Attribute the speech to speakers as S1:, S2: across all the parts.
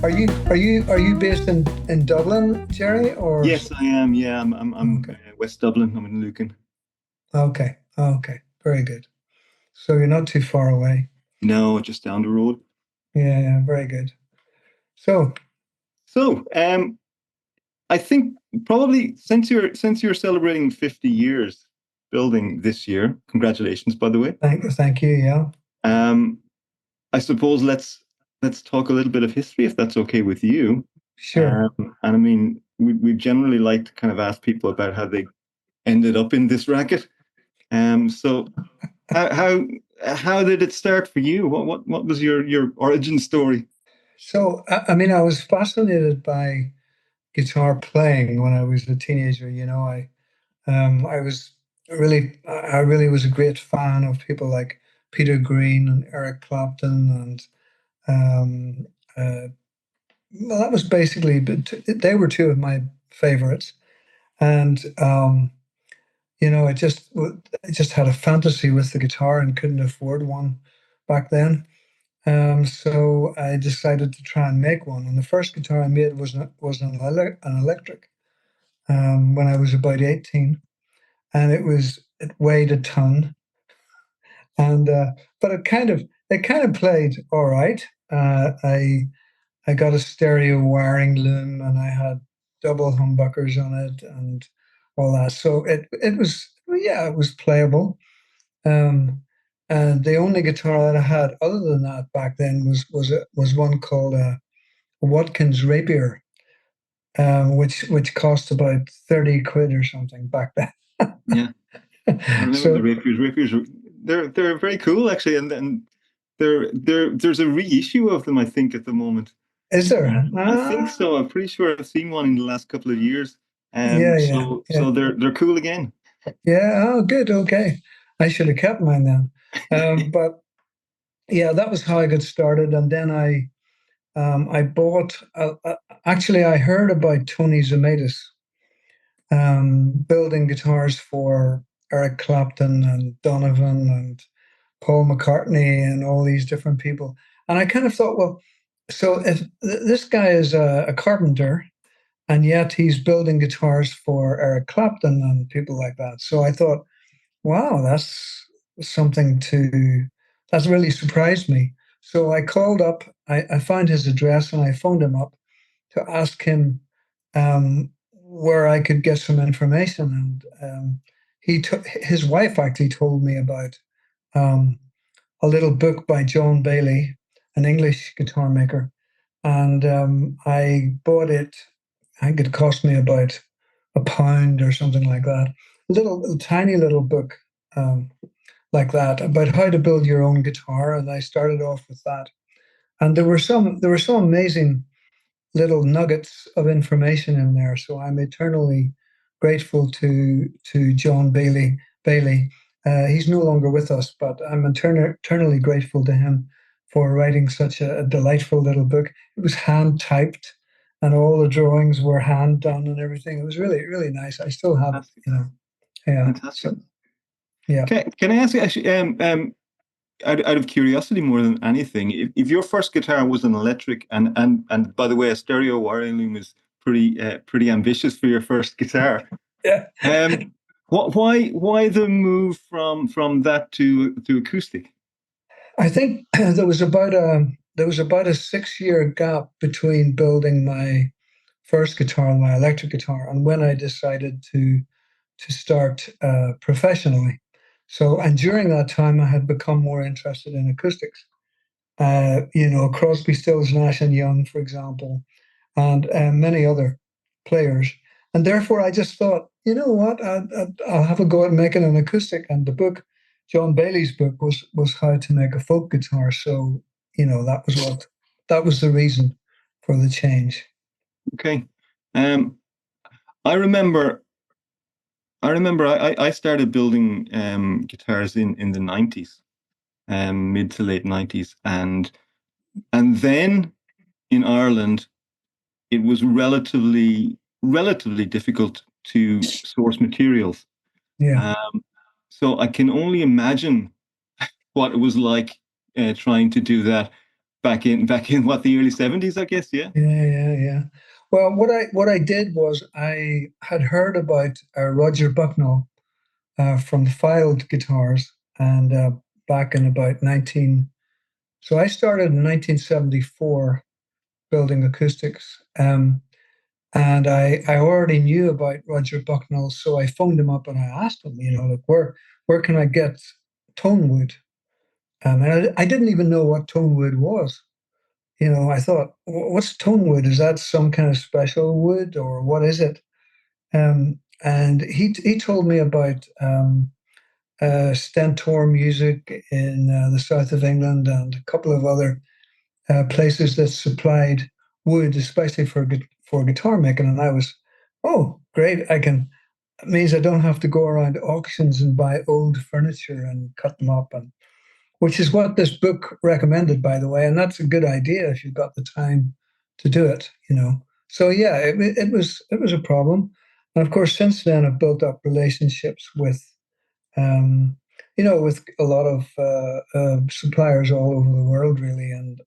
S1: Are you based in Dublin, Gerry, or
S2: Yes, I am. Yeah, I'm
S1: okay?
S2: West Dublin. I'm in Lucan.
S1: Okay, okay, very good. So you're not too far away.
S2: No, just down the road.
S1: Yeah, yeah, very good. So,
S2: So, I think probably since you're celebrating 50 years building this year, congratulations, by the way.
S1: thank you. Yeah,
S2: Um, I suppose let's talk a little bit of history, if that's okay with you.
S1: sure.
S2: And I mean, we generally like to kind of ask people about how they ended up in this racket. So how how how did it start for you? What was your origin story?
S1: So, I mean, I was fascinated by guitar playing when I was a teenager. I was I really was a great fan of people like Peter Green and Eric Clapton, and um, well, that was basically, but they were two of my favorites. And I just had a fantasy with the guitar and couldn't afford one back then. So I decided to try and make one. And the first guitar I made was an electric when I was about 18, and it weighed a ton, and but it kind of played all right. I got a stereo wiring loom, and I had double humbuckers on it and all that. So it was, yeah, it was playable. Um, and the only guitar that I had other than that back then was one called a Watkins Rapier, which cost about 30 quid or something back then.
S2: Yeah, I remember the
S1: So
S2: Rapiers. They're very cool actually, and there's a reissue of them, I think, at the moment.
S1: is there?
S2: I think so. I'm pretty sure I've seen one in the last couple of years.
S1: Yeah, yeah, yeah,
S2: So they're cool again.
S1: yeah. Oh, good. Okay, I should have kept mine then. But yeah, that was how I got started, and then I bought. Actually, I heard about Tony Zamatis building guitars for Eric Clapton and Donovan and Paul McCartney and all these different people, and I kind of thought, well, so if this guy is a carpenter, and yet he's building guitars for Eric Clapton and people like that, so I thought, wow, something to that's really surprised me. So I called up, I found his address and I phoned him up to ask him where I could get some information. And his wife actually told me about um, a little book by John Bailey, an English guitar maker. And I bought it. I think it cost me about £1 or something like that. A tiny little book like that about how to build your own guitar, and I started off with that. And there were some amazing little nuggets of information in there. So I'm eternally grateful to John Bailey. He's no longer with us, but I'm eternally grateful to him for writing such a delightful little book. It was hand typed, and all the drawings were hand done and everything. It was really, really nice. I still have it,
S2: Fantastic,
S1: Yeah.
S2: fantastic.
S1: So yeah.
S2: Can I ask you actually, out of curiosity more than anything, if your first guitar was an electric, and by the way, a stereo wiring loom is pretty ambitious for your first guitar.
S1: Yeah.
S2: Um, why the move from that to acoustic?
S1: I think there was about a 6 year gap between building my first guitar, my electric guitar, and when I decided to start professionally. So, and during that time, I had become more interested in acoustics. Crosby, Stills, Nash and Young, for example, and many other players. And therefore, I just thought, you know what, I'll have a go at making an acoustic. And the book, John Bailey's book, was how to make a folk guitar. So, that was the reason for the change.
S2: Okay. Um, I remember I started building guitars in the 90s, mid to late 90s, and then in Ireland it was relatively difficult to source materials.
S1: Yeah.
S2: Um, so I can only imagine what it was like trying to do that. back in what, the early 70s, I guess. Yeah.
S1: Yeah. Well, what I did was I had heard about Roger Bucknell from Filed Guitars, and back in about 19. So I started in 1974 building acoustics, and I already knew about Roger Bucknell, so I phoned him up and I asked him, like where can I get tone wood? And I didn't even know what tone wood was. I thought, what's tone wood? Is that some kind of special wood or what is it? And he told me about Stentor music in the south of England and a couple of other places that supplied wood, especially for guitar making. And I was, oh, great! It means I don't have to go around auctions and buy old furniture and cut them up, and which is what this book recommended, by the way. And that's a good idea if you've got the time to do it. So yeah, it was a problem, and of course, since then I've built up relationships um, with a lot of suppliers all over the world, really, and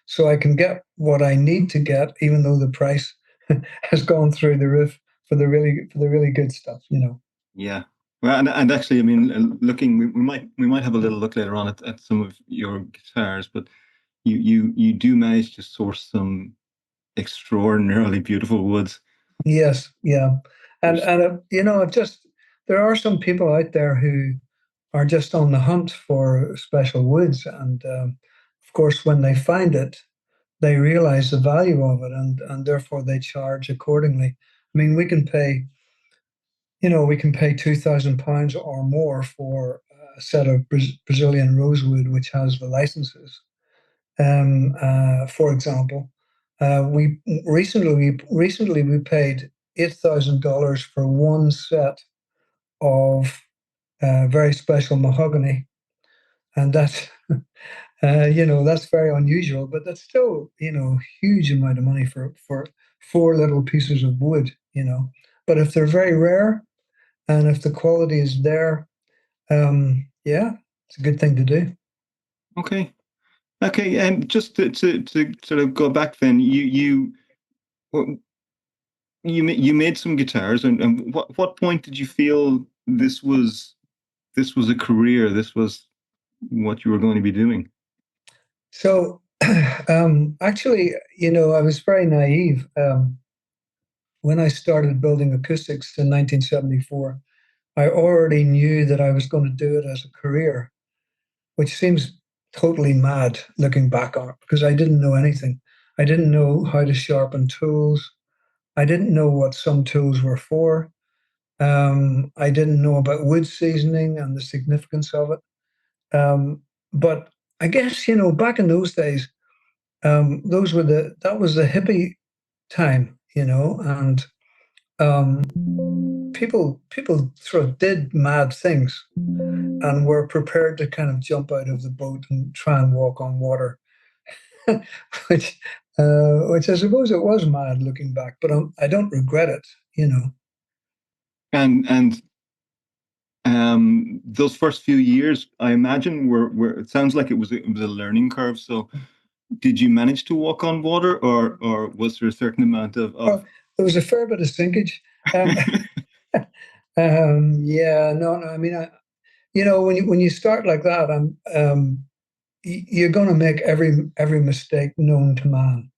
S1: so I can get what I need to get, even though the price has gone through the roof for the really good stuff.
S2: Yeah. Well, and actually, I mean, looking, we might have a little look later on at some of your guitars, but you do manage to source some extraordinarily beautiful woods.
S1: Yes, yeah, and
S2: There's,
S1: and I've just there are some people out there who are just on the hunt for special woods, and of course, when they find it, they realize the value of it, and therefore they charge accordingly. I mean, we can pay £2,000 or more for a set of Brazilian rosewood, which has the licenses. For example, we recently we paid $8,000 for one set of very special mahogany, and that's that's very unusual, but that's still huge amount of money for four little pieces of wood. But if they're very rare and if the quality is there, yeah, it's a good thing to do.
S2: okay. Okay. And just to sort of go back then, well, you made some guitars, and what point did you feel this was a career? This was what you were going to be doing?
S1: So, actually, I was very naive when I started building acoustics in 1974. I already knew that I was going to do it as a career, which seems totally mad looking back on it because I didn't know anything. I didn't know how to sharpen tools. I didn't know what some tools were for. I didn't know about wood seasoning and the significance of it. But I guess, back in those days, that was the hippie time, and um, people sort of did mad things and were prepared to kind of jump out of the boat and try and walk on water, which which I suppose it was mad looking back, but I don't regret it.
S2: And those first few years, I imagine, were it sounds like it was a learning curve. So, did you manage to walk on water, or was there a certain amount of
S1: Well, there was a fair bit of sinkage. Um, yeah, no, I mean, when you start like that, you're going to make every mistake known to man,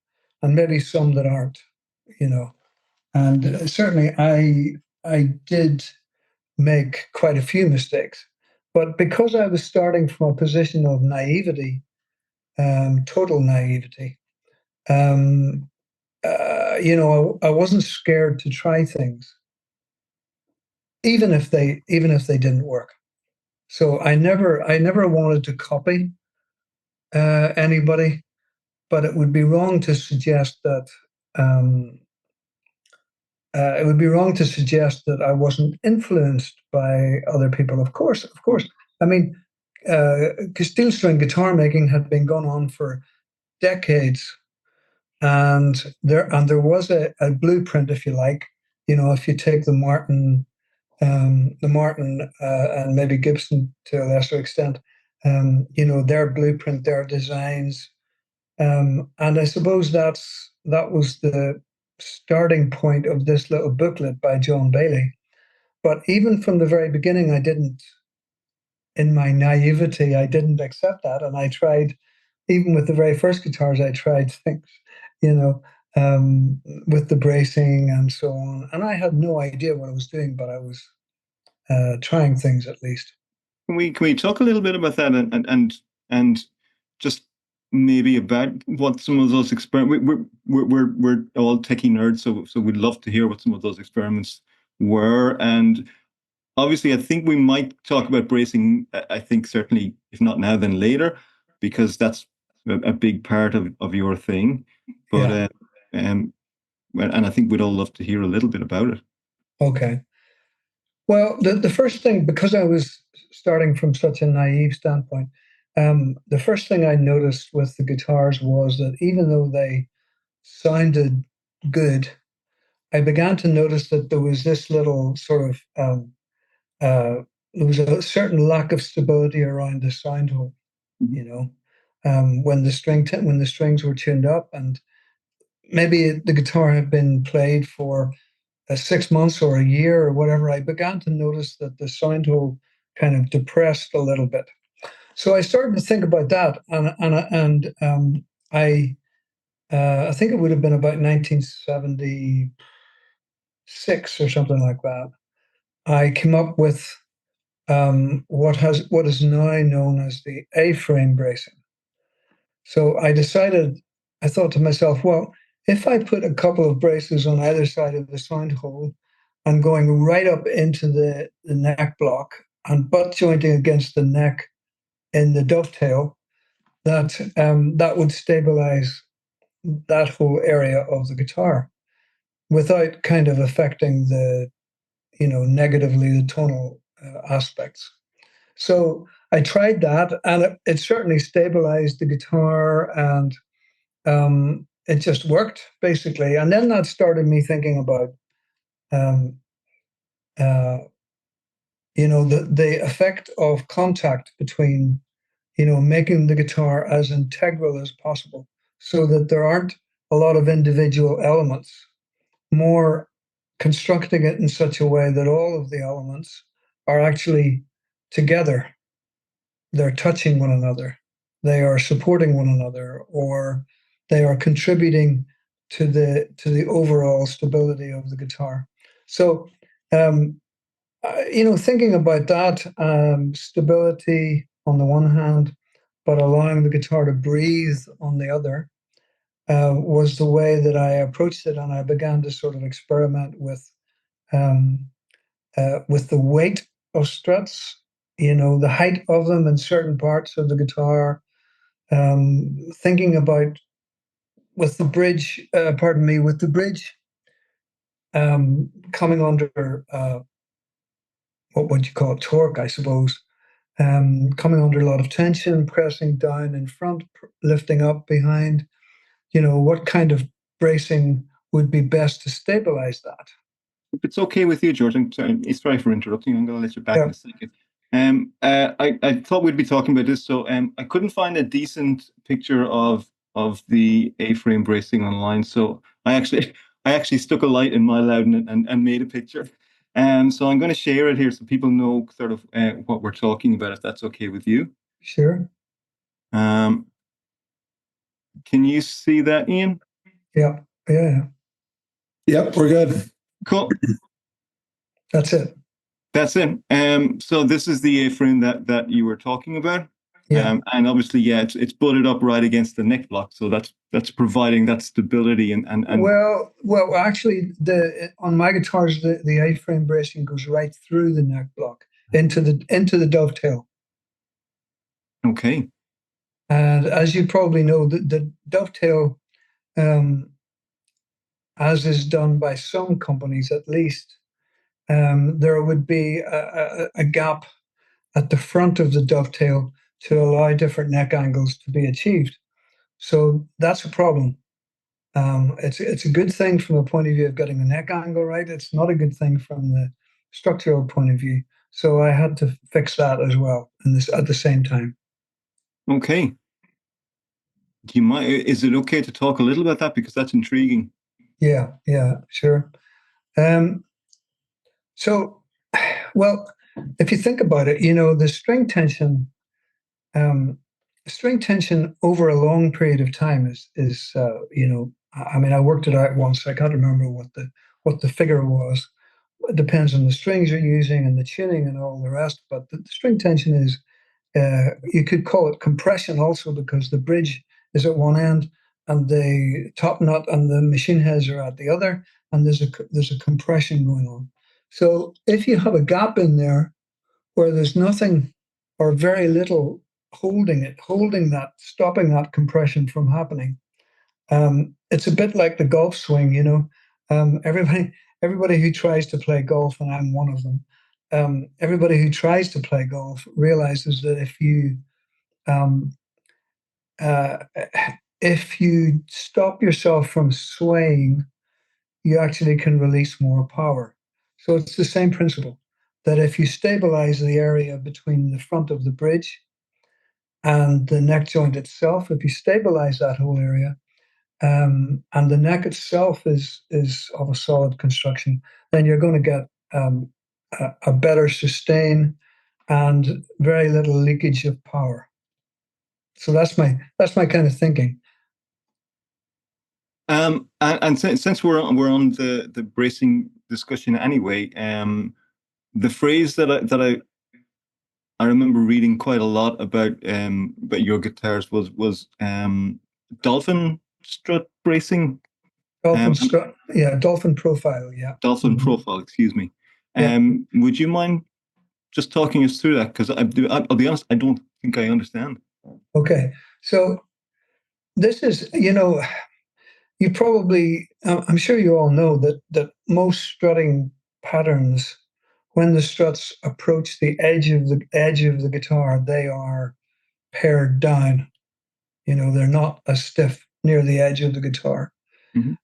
S1: and maybe some that aren't, you know. And certainly, I did make quite a few mistakes, but because I was starting from a position of naivety, total naivety, um, I wasn't scared to try things, even if they didn't work. So I never wanted to copy anybody, but it would be wrong to suggest that um, I wasn't influenced by other people. Of course. I mean, steel string guitar making had been going on for decades, and there was a blueprint, if you like. If you take the Martin and maybe Gibson to a lesser extent, their blueprint, their designs. And I suppose that was the starting point of this little booklet by John Bailey. But even from the very beginning, I didn't, in my naivety, I didn't accept that. And I tried, even with the very first guitars, I tried things, you know, with the bracing and so on. And I had no idea what I was doing, but I was trying things at least.
S2: Can we talk a little bit about that and just maybe about what some of those experiments we're all techie nerds, so we'd love to hear what some of those experiments were. And obviously, I think we might talk about bracing. I think certainly, if not now, then later, because that's a big part of your thing. But
S1: Yeah.
S2: and I think we'd all love to hear a little bit about it.
S1: Okay. Well, the first thing, because I was starting from such a naive standpoint, the first thing I noticed with the guitars was that even though they sounded good, I began to notice that there was this little sort of uh, there was a certain lack of stability around the sound hole.
S2: Mhm.
S1: You know, when the strings were tuned up, and maybe the guitar had been played for 6 months or a year or whatever, I began to notice that the sound hole kind of depressed a little bit. So I started to think about that, and I think it would have been about 1976 or something like that. I came up with what is now known as the A-frame bracing. So I thought to myself, well, if I put a couple of braces on either side of the sound hole and going right up into the neck block and butt jointing against the neck in the dovetail, that would stabilize that whole area of the guitar without kind of affecting negatively the tonal aspects. So I tried that, and it certainly stabilized the guitar, and it just worked basically. And then that started me thinking about, um, uh, the effect of contact between, making the guitar as integral as possible, so that there aren't a lot of individual elements. More constructing it in such a way that all of the elements are actually together. They're touching one another, they are supporting one another, or they are contributing to the overall stability of the guitar. So, um, thinking about that, stability on the one hand, but allowing the guitar to breathe on the other, was the way that I approached it, and I began to sort of experiment um, with the weight of struts, the height of them in certain parts of the guitar, thinking about with the bridge coming under what would you call it, torque, I suppose, coming under a lot of tension, pressing down in front, lifting up behind, what kind of bracing would be best to stabilize that.
S2: If it's okay with you, George, sorry for interrupting. I'm going to let you back in
S1: Yeah,
S2: a second. I thought we'd be talking about this, so I couldn't find a decent picture of the A-frame bracing online. So I actually stuck a light in my Loudon and made a picture. So I'm going to share it here so people know sort of what we're talking about, if that's okay with you.
S1: sure.
S2: Um, can you see that, Ian?
S1: Yeah, yeah,
S3: Yep, we're good.
S2: Cool.
S1: that's it.
S2: That's it. So this is the A-frame that you were talking about.
S1: Yeah.
S2: And obviously, yeah, it's butted up right against the neck block, so that's providing that stability and
S1: Well, actually, the on my guitars, the A-frame bracing goes right through the neck block into the dovetail.
S2: okay.
S1: And as you probably know, the dovetail, um, as is done by some companies at least, there would be a gap at the front of the dovetail to allow different neck angles to be achieved. So that's a problem. It's a good thing from a point of view of getting the neck angle right. It's not a good thing from the structural point of view. So I had to fix that as well, and this at the same time.
S2: Okay. Do you mind? Is it okay to talk a little about that because that's intriguing?
S1: Yeah, sure. Um, so, well, if you think about it, the um, string tension over a long period of time I mean, I worked it out once. I can't remember what the figure was. It depends on the strings you're using and the tuning and all the rest. But the string tension is, you could call it compression also because the bridge is at one end and the top nut and the machine heads are at the other, and there's a compression going on. So if you have a gap in there where there's nothing or very little holding that, stopping that compression from happening, it's a bit like the golf swing. Everybody who tries to play golf, and I'm one of them, everybody who tries to play golf realizes that um, uh, if you stop yourself from swaying, you actually can release more power. So it's the same principle that if you stabilize the area between the front of the bridge and the neck joint itself, if you stabilize that whole area, and the neck itself is of a solid construction, then you're going to get a better sustain and very little leakage of power. So that's my kind of thinking.
S2: And since we're on the bracing discussion anyway, the phrase that I remember reading quite a lot about your guitars was dolphin strut bracing,
S1: Dolphin strut, yeah, dolphin profile, yeah.
S2: dolphin profile, excuse me.
S1: Yeah.
S2: Would you mind just talking us through that? Because I'll be honest, I don't think I understand.
S1: Okay. So this is, you probably, I'm sure you all know that most strutting patterns, when the struts approach the edge of the guitar, they are pared down. They're not as stiff near the edge of the guitar.
S2: Mhm.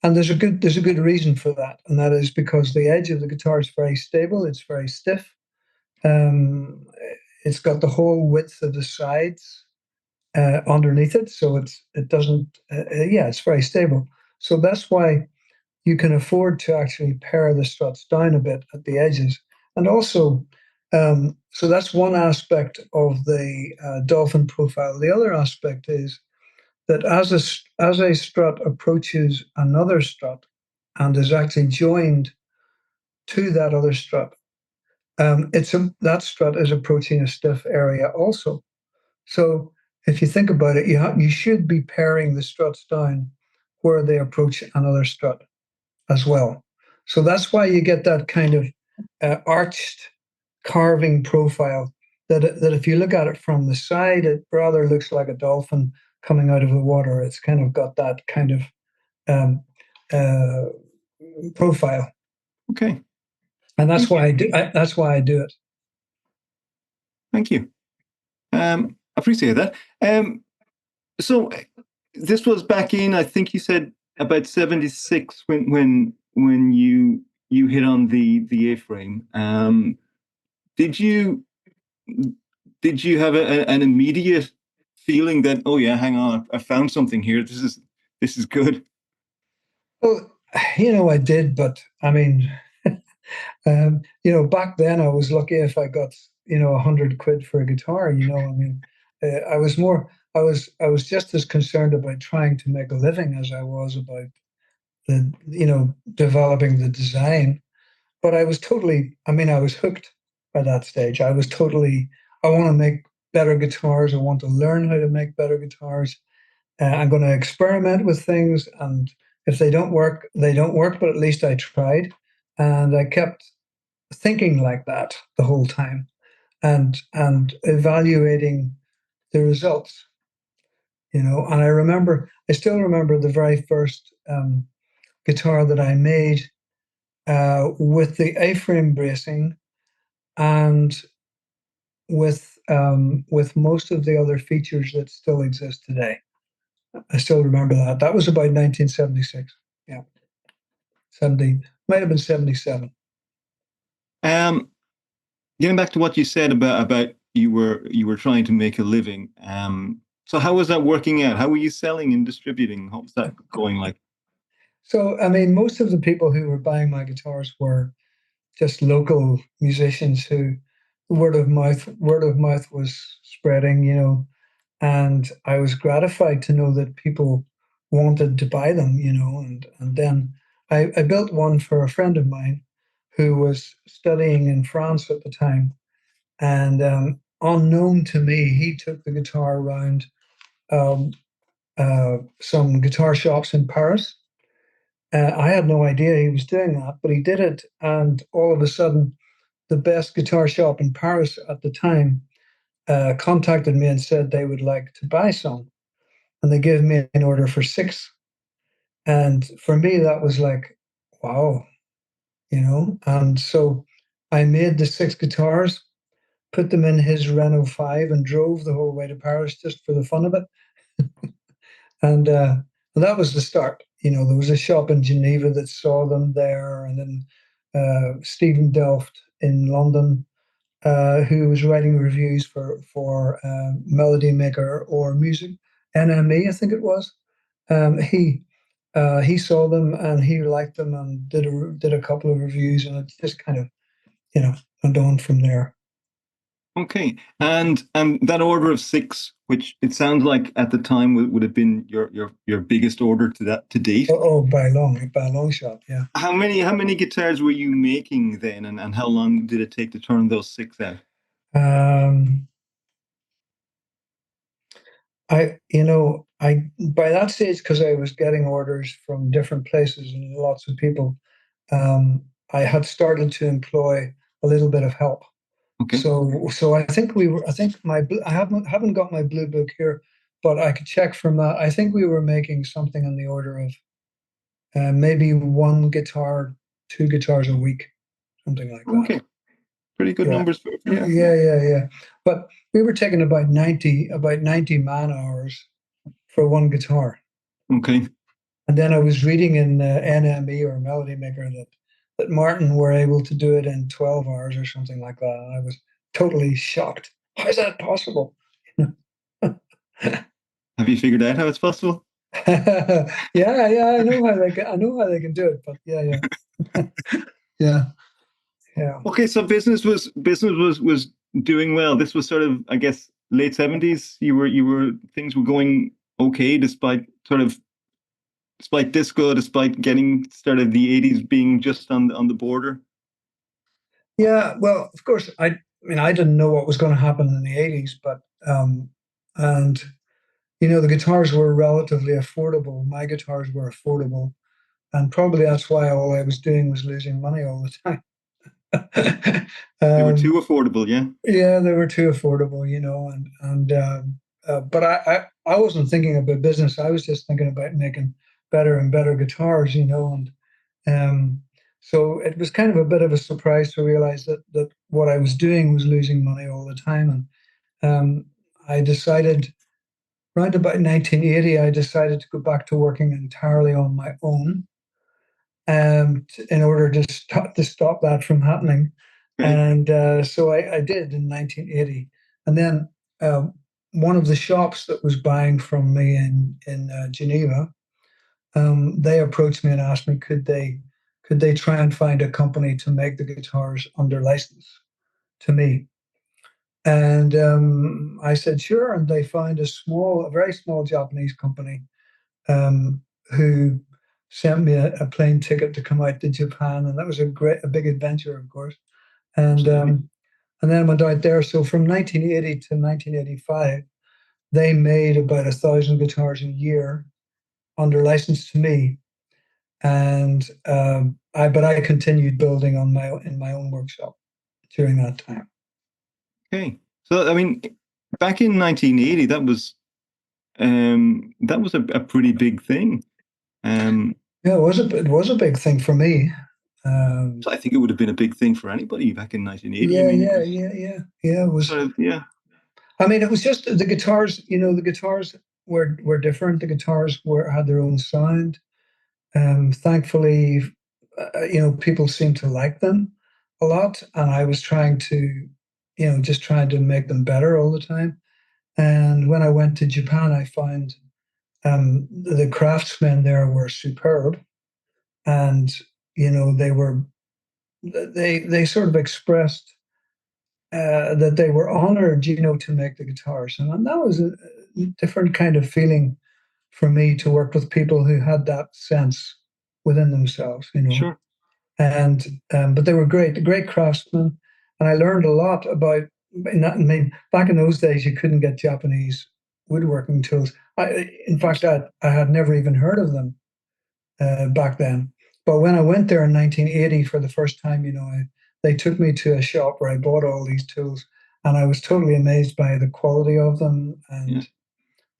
S1: And there's a good reason for that, and that is because the edge of the guitar is very stable. It's very stiff. Um, it's got the whole width of the sides underneath it, so it doesn't. Yeah, it's very stable. So that's why you can afford to actually pare the struts down a bit at the edges, and also, so that's one aspect of the dolphin profile. The other aspect is that as a strut approaches another strut and is actually joined to that other strut, that strut is approaching a stiff area also. So if you think about it, you should be paring the struts down where they approach another strut as well. So that's why you get that kind of arched carving profile. That if you look at it from the side, it rather looks like a dolphin coming out of the water. It's kind of got that kind of um, uh, profile,
S2: Okay,
S1: and that's why I do it.
S2: thank you. Appreciate that. So this was back in, I think you said about 76 when you hit on the A-frame. Did you did you have an immediate feeling that, oh yeah, hang on, I found something here. This is good.
S1: Well, I did, but I mean, back then I was lucky if I got, 100 quid for a guitar. I mean, I was just as concerned about trying to make a living as I was about developing the design. But I was hooked by that stage. I want to make better guitars. I want to learn how to make better guitars. I'm going to experiment with things, and if they don't work, they don't work, but at least I tried. And I kept thinking like that the whole time, and evaluating the results. And I still remember the very first guitar that I made with the A-frame bracing and with most of the other features that still exist today. I still remember that. That was about 1976. Yeah, 70, might have been 77.
S2: Um, Getting back to what you said about you were trying to make a living. So how was that working out? How were you selling and distributing? How was that going like?
S1: So, I mean, most of the people who were buying my guitars were just local musicians who word of mouth was spreading, and I was gratified to know that people wanted to buy them, and then I built one for a friend of mine who was studying in France at the time, and unknown to me, he took the guitar around um, some guitar shops in Paris. I had no idea he was doing that, but he did it, and all of a sudden, the best guitar shop in Paris at the time contacted me and said they would like to buy some, and they gave me an order for six. And for me, that was like, wow, And so I made the six guitars, put them in his Renault 5, and drove the whole way to Paris just for the fun of it. And that was the start. There was a shop in Geneva that saw them there, and then Stephen Delft in London, who was writing reviews for Melody Maker or Music NME, I think it was. He saw them and he liked them and did a couple of reviews, and it just kind of went on from there.
S2: Okay, and that order of six, which it sounds like at the time would have been your biggest order to date.
S1: Oh, by a long shot, yeah.
S2: How many guitars were you making then, and how long did it take to turn those six out?
S1: Um, I by that stage, because I was getting orders from different places and lots of people, I had started to employ a little bit of help.
S2: Okay.
S1: So I think I haven't got my blue book here, but I could check from that. I think we were making something on the order of maybe one guitar, two guitars a week, something like that.
S2: Okay. Pretty good
S1: Yeah.
S2: numbers. Yeah.
S1: Yeah. But we were taking about 90 man hours for one guitar.
S2: Okay.
S1: And then I was reading in NME or Melody Maker that Martin were able to do it in 12 hours or something like that. And I was totally shocked. How is that possible?
S2: Have you figured out how it's possible?
S1: Yeah, I know how they can do it, but yeah. Yeah. Yeah.
S2: Okay, so business was doing well. This was sort of, I guess, late 70s. You were things were going okay despite disco, despite getting started the 80s being just on the border.
S1: Yeah, well, of course, I mean, I didn't know what was going to happen in the 80s, but and the guitars were relatively affordable. My guitars were affordable, and probably that's why all I was doing was losing money all the time.
S2: They were
S1: um,
S2: too affordable, yeah.
S1: yeah, they were too affordable, but I wasn't thinking about business. I was just thinking about making better and better guitars, and so it was kind of a bit of a surprise to realize that what I was doing was losing money all the time. And I decided, around about 1980, I decided to go back to working entirely on my own, in order to stop that from happening.
S2: Okay.
S1: And so I did in 1980. And then one of the shops that was buying from me in Geneva, they approached me and asked me, could they try and find a company to make the guitars under license to me. And I said sure, and they found a very small Japanese company, um, who sent me a plane ticket to come out to Japan, and that was a big adventure, of course. And
S2: Absolutely.
S1: and then went out there. So from 1980 to 1985, they made about 1,000 guitars a year under license to me, and I continued building in my own workshop during that time.
S2: Okay. So I mean, back in 1980, that was a pretty big thing.
S1: Yeah, it was a big thing for me. Um,
S2: So I think it would have been a big thing for anybody back in 1980. I
S1: yeah,
S2: mean, it
S1: yeah,
S2: was
S1: yeah, yeah, yeah. It was.
S2: sort of, yeah.
S1: I mean, it was just the guitars. The guitars were different. The guitars had their own sound. Thankfully, people seemed to like them a lot, and I was trying to, just trying to make them better all the time. And when I went to Japan, I found the craftsmen there were superb, and they sort of expressed that they were honored, to make the guitars, and that was a different kind of feeling for me to work with people who had that sense within themselves.
S2: Sure.
S1: And but they were great craftsmen, and I learned a lot about. Not, I mean, back in those days, you couldn't get Japanese woodworking tools. In fact, I had never even heard of them back then. But when I went there in 1980 for the first time, they took me to a shop where I bought all these tools, and I was totally amazed by the quality of them
S2: Yeah.
S1: and
S2: You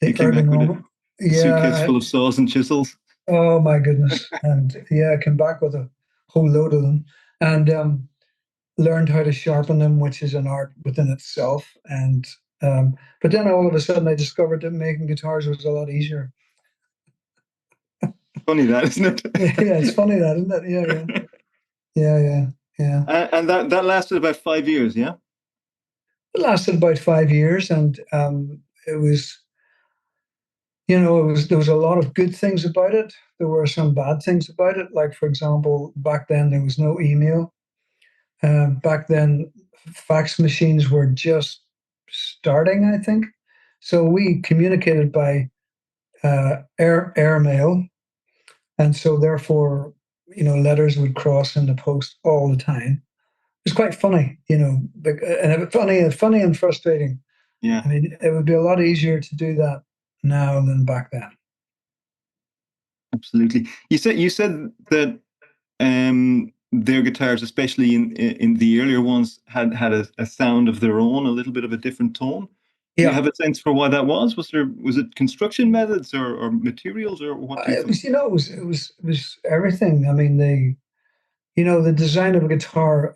S1: the
S2: came back with
S1: ergonomic.
S2: a suitcase
S1: Yeah,
S2: full of saws and chisels.
S1: oh my goodness. And yeah, I came back with a whole load of them and learned how to sharpen them, which is an art within itself. And but then all of a sudden I discovered that making guitars was a lot easier.
S2: Funny that, isn't
S1: Yeah,
S2: it?
S1: it's funny that, isn't it? Yeah.
S2: And that lasted about 5 years, yeah?
S1: It lasted about 5 years, and it was, there was a lot of good things about it. There were some bad things about it. Like, for example, back then there was no email. Back then, fax machines were just starting, I think. So we communicated by airmail, and so therefore, letters would cross in the post all the time. It's quite funny, and it was funny and frustrating.
S2: Yeah,
S1: I mean, it would be a lot easier to do that now than back then.
S2: absolutely. You said that their guitars, especially in the earlier ones, had a sound of their own, a little bit of a different tone. Do you
S1: Yeah,
S2: have a sense for why that was? Was it construction methods or materials, or what do you
S1: it
S2: think?
S1: was, it was everything. I mean, the design of a guitar.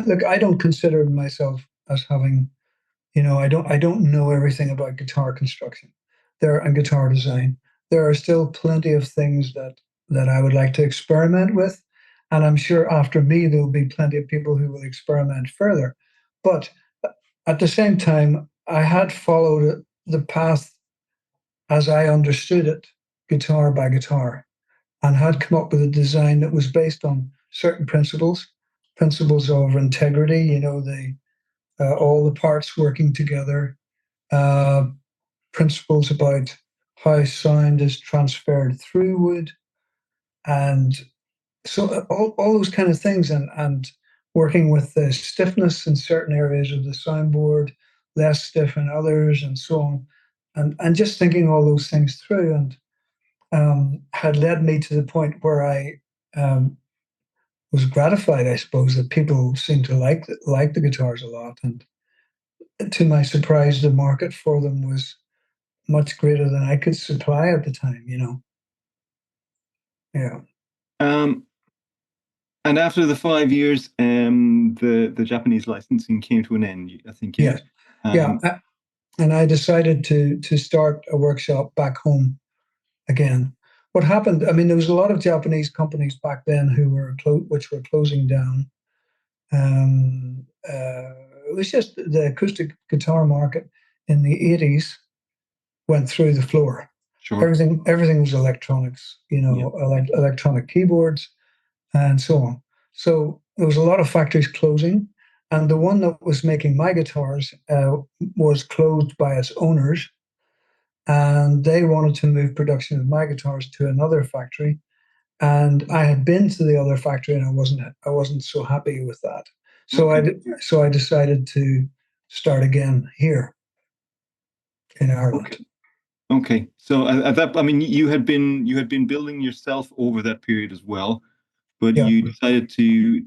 S1: Look, I don't consider myself as having, I don't know everything about guitar construction, and guitar design. There are still plenty of things that I would like to experiment with, and I'm sure after me there will be plenty of people who will experiment further. But at the same time, I had followed the path as I understood it, guitar by guitar, and had come up with a design that was based on certain principles of integrity. All the parts working together, uh, principles about how sound is transferred through wood, and so all those kind of things, and working with the stiffness in certain areas of the soundboard, less stiff in others, and so on, and just thinking all those things through, and had led me to the point where I um, was gratified, I suppose, that people seemed to like the guitars a lot, and to my surprise, the market for them was much greater than I could supply at the time. Yeah.
S2: Um, and after the 5 years, the Japanese licensing came to an end, I think, yeah.
S1: Yes. Yeah.
S2: Um,
S1: And I decided to start a workshop back home again. What happened? I mean, there was a lot of Japanese companies back then which were closing down. It was just the acoustic guitar market in the 80s went through the floor.
S2: sure.
S1: Everything was electronics,
S2: Yeah.
S1: electronic keyboards and so on. So there was a lot of factories closing, and the one that was making my guitars was closed by its owners, and they wanted to move production of my guitars to another factory. And I had been to the other factory, and I wasn't so happy with that. So
S2: Okay.
S1: I decided to start again here in Ireland.
S2: Okay. Okay. So at that, I mean, you had been building yourself over that period as well, but
S1: Yeah,
S2: you decided to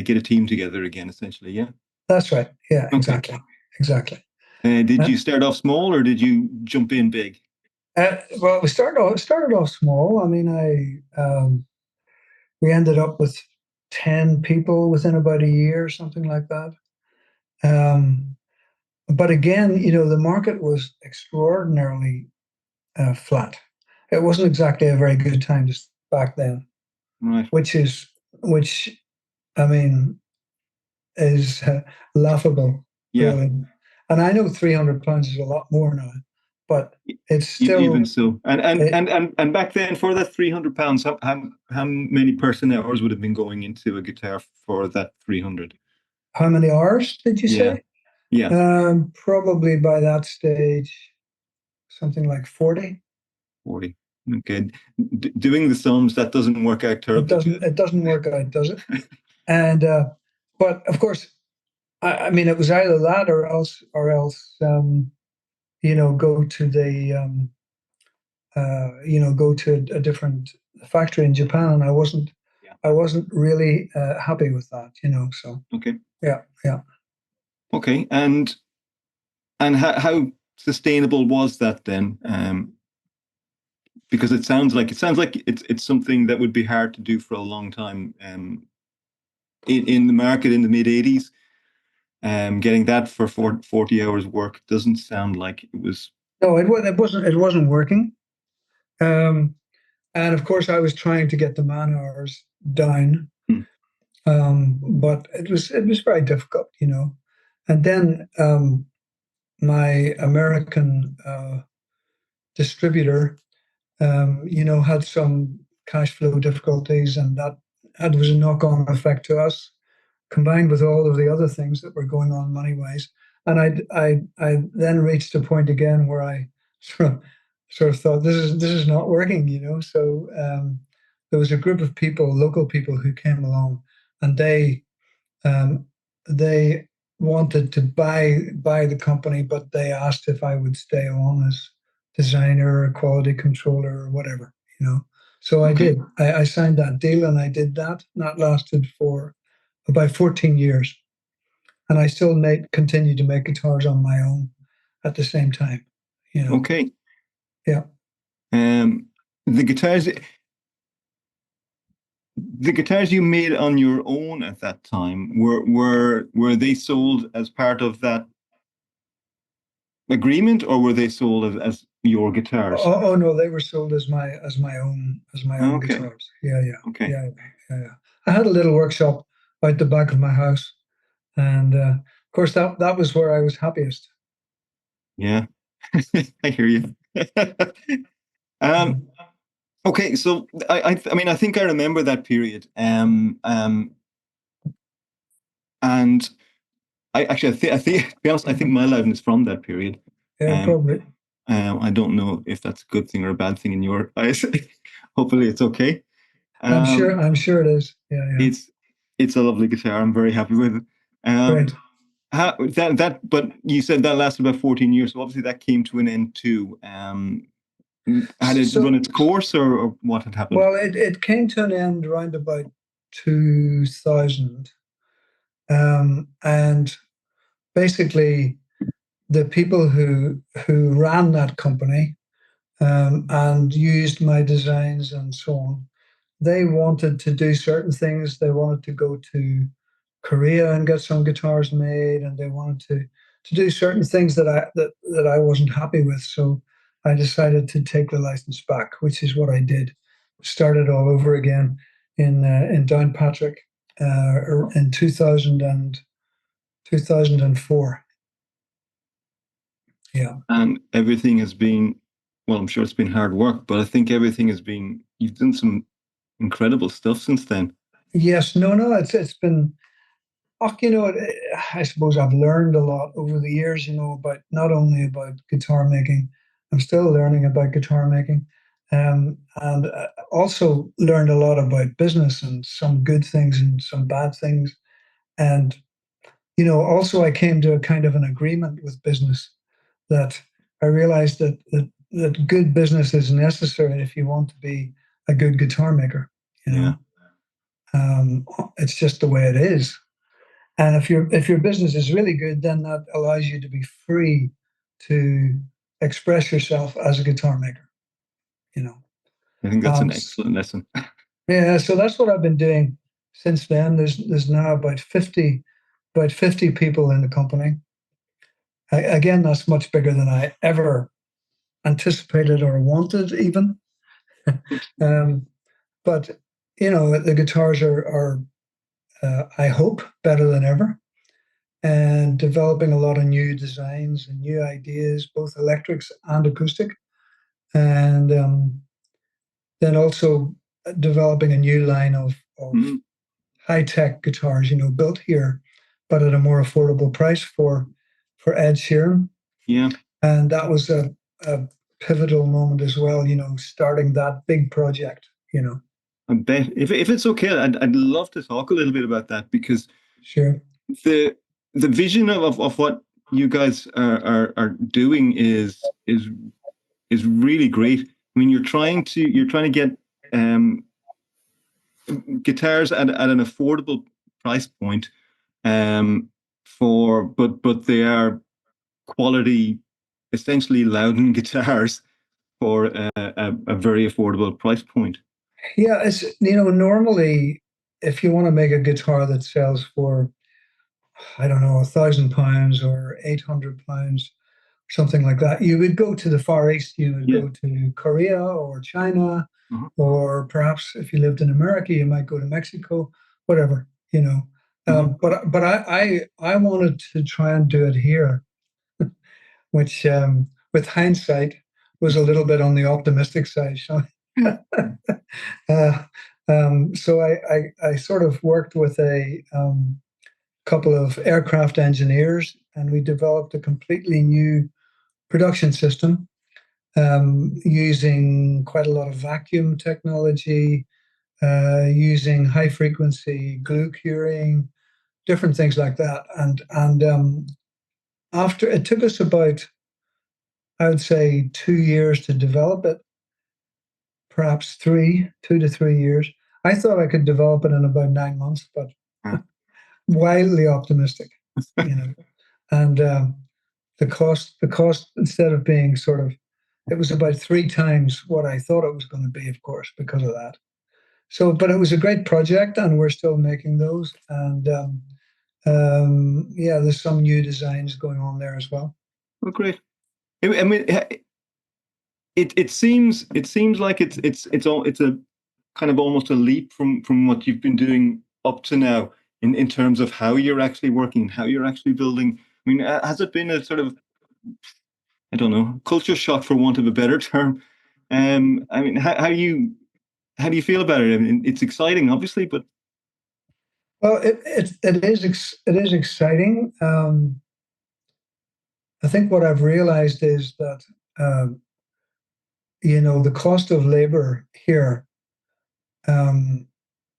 S2: get a team together again, essentially. Yeah.
S1: that's right. Yeah,
S2: Okay.
S1: exactly.
S2: Did
S1: Uh,
S2: you start off small or did you jump in big?
S1: well, we started off small. I mean, we ended up with 10 people within about a year, something like that. Um, but again, the market was extraordinarily flat. It wasn't exactly a very good time just back then,
S2: Right.
S1: which I mean is laughable,
S2: Yeah.
S1: really. And I know £300 is a lot more now, but it's
S2: Even
S1: still.
S2: so, and back then, for that £300, how many person hours would have been going into a guitar for that 300?
S1: How many hours did you
S2: Yeah,
S1: say?
S2: yeah,
S1: Probably by that stage, something like 40.
S2: 40. Okay, doing the sums, that doesn't work out
S1: It
S2: terribly
S1: doesn't.
S2: good.
S1: It doesn't work out, does it? And but of course, I mean, it was either that or else, go to go to a different factory in Japan, and
S2: Yeah.
S1: I wasn't really happy with that. So
S2: Okay.
S1: yeah, yeah.
S2: Okay, and how sustainable was that then? Because it sounds like it's something that would be hard to do for a long time. In the market in the mid 80s, getting that for 40 hours work doesn't sound like it was.
S1: No, it wasn't working. Um, and of course, I was trying to get the man hours down,
S2: Hmm,
S1: but it was very difficult. And then my American distributor, had some cash flow difficulties, and that was a knock-on effect to us, combined with all of the other things that were going on money-wise. And I then reached a point again where I sort of thought this is not working. So there was a group of people, local people, who came along, and um, they wanted to buy the company, but they asked if I would stay on as designer or quality controller or whatever. So I
S2: okay,
S1: did. I signed that deal, and I did that. And that lasted for about 14 years. And I still continue to make guitars on my own at the same time. You know.
S2: okay.
S1: Yeah.
S2: Um, the guitars, the guitars you made on your own at that time were they sold as part of that agreement, or were they sold as your guitars?
S1: Oh no, they were sold as my own
S2: Okay,
S1: guitars. Yeah, yeah,
S2: okay,
S1: yeah, yeah, yeah. I had a little workshop out the back of my house, and of course that was where I was happiest.
S2: yeah, I hear you. um,
S1: Mm.
S2: okay, so I mean, I think I remember that period. And I think, to be honest, I think my Lowden is from that period.
S1: Yeah,
S2: Um,
S1: probably.
S2: I don't know if that's a good thing or a bad thing in your eyes. Hopefully, it's okay.
S1: I'm sure.
S2: Um,
S1: I'm sure it is. Yeah, yeah.
S2: it's it's a lovely guitar. I'm very happy with it. Um,
S1: Great.
S2: but you said that lasted about 14 years. So obviously that came to an end too. Had it run
S1: So,
S2: its course, or what had happened?
S1: well, it came to an end around about 2000, and basically the people who ran that company and used my designs and so on. They wanted to do certain things. They wanted to go to Korea and get some guitars made, and they wanted to do certain things that I wasn't happy with. So I decided to take the license back, which is what I did. Started all over again in Downpatrick in 2004. Yeah.
S2: And everything has been, well, I'm sure it's been hard work, but I think everything has been, you've done some incredible stuff since then.
S1: Yes. No. No. It's been. Oh, I suppose I've learned a lot over the years, about not only about guitar making. I'm still learning about guitar making, and also learned a lot about business, and some good things and some bad things. And also I came to a kind of an agreement with business that I realized that good business is necessary if you want to be a good guitar maker. You
S2: Yeah.
S1: know, it's just the way it is. And if your business is really good, then that allows you to be free to express yourself as a guitar maker. You know.
S2: I think that's an
S1: Um,
S2: excellent lesson.
S1: yeah, so that's what I've been doing since then. There's now about 50 people in the company. Again, that's much bigger than I ever anticipated or wanted, even. um, but the guitars are I hope, better than ever. and developing a lot of new designs and new ideas, both electrics and acoustic, and then also developing a new line of
S2: Mhm.
S1: high-tech guitars, built here, but at a more affordable price for Ed Sheeran.
S2: Yeah,
S1: And that was a pivotal moment as well, starting that big project.
S2: I bet if it's okay, I'd love to talk a little bit about that because
S1: Sure.
S2: the the vision of what you guys are doing is really great. I mean, you're trying to get um, guitars at an affordable price point, um, but they are quality, essentially Loudon guitars for a very affordable price point.
S1: Yeah, it's normally if you want to make a guitar that sells for, I don't know, £1,000 or £800, something like that, you would go to the Far East. You would
S2: Yeah.
S1: go to Korea or China,
S2: Uh-huh.
S1: or perhaps if you lived in America, you might go to Mexico, whatever.
S2: Uh-huh.
S1: But I wanted to try and do it here, which with hindsight was a little bit on the optimistic side. So, uh, so I sort of worked with a couple of aircraft engineers, and we developed a completely new production system using quite a lot of vacuum technology, using high frequency glue curing, different things like that. And after it took us about, I would say, 2 years to develop it, perhaps 2 to 3 years. I thought I could develop it in about 9 months, but
S2: Ah.
S1: wildly optimistic, you know. And the cost instead of being sort of, it was about 3 times what I thought it was going to be, of course, because of that. So, but it was a great project, and we're still making those. And yeah, there's some new designs going on there as well.
S2: Oh, great. I mean, it seems like it's a kind of almost a leap from what you've been doing up to now in terms of how you're actually working, how you're actually building. I mean, has it been a sort of, I don't know, culture shock for want of a better term? I mean, how do you feel about it? I mean, it's exciting, obviously, but
S1: Well, it is exciting. I think what I've realized is that um, the cost of labor here um,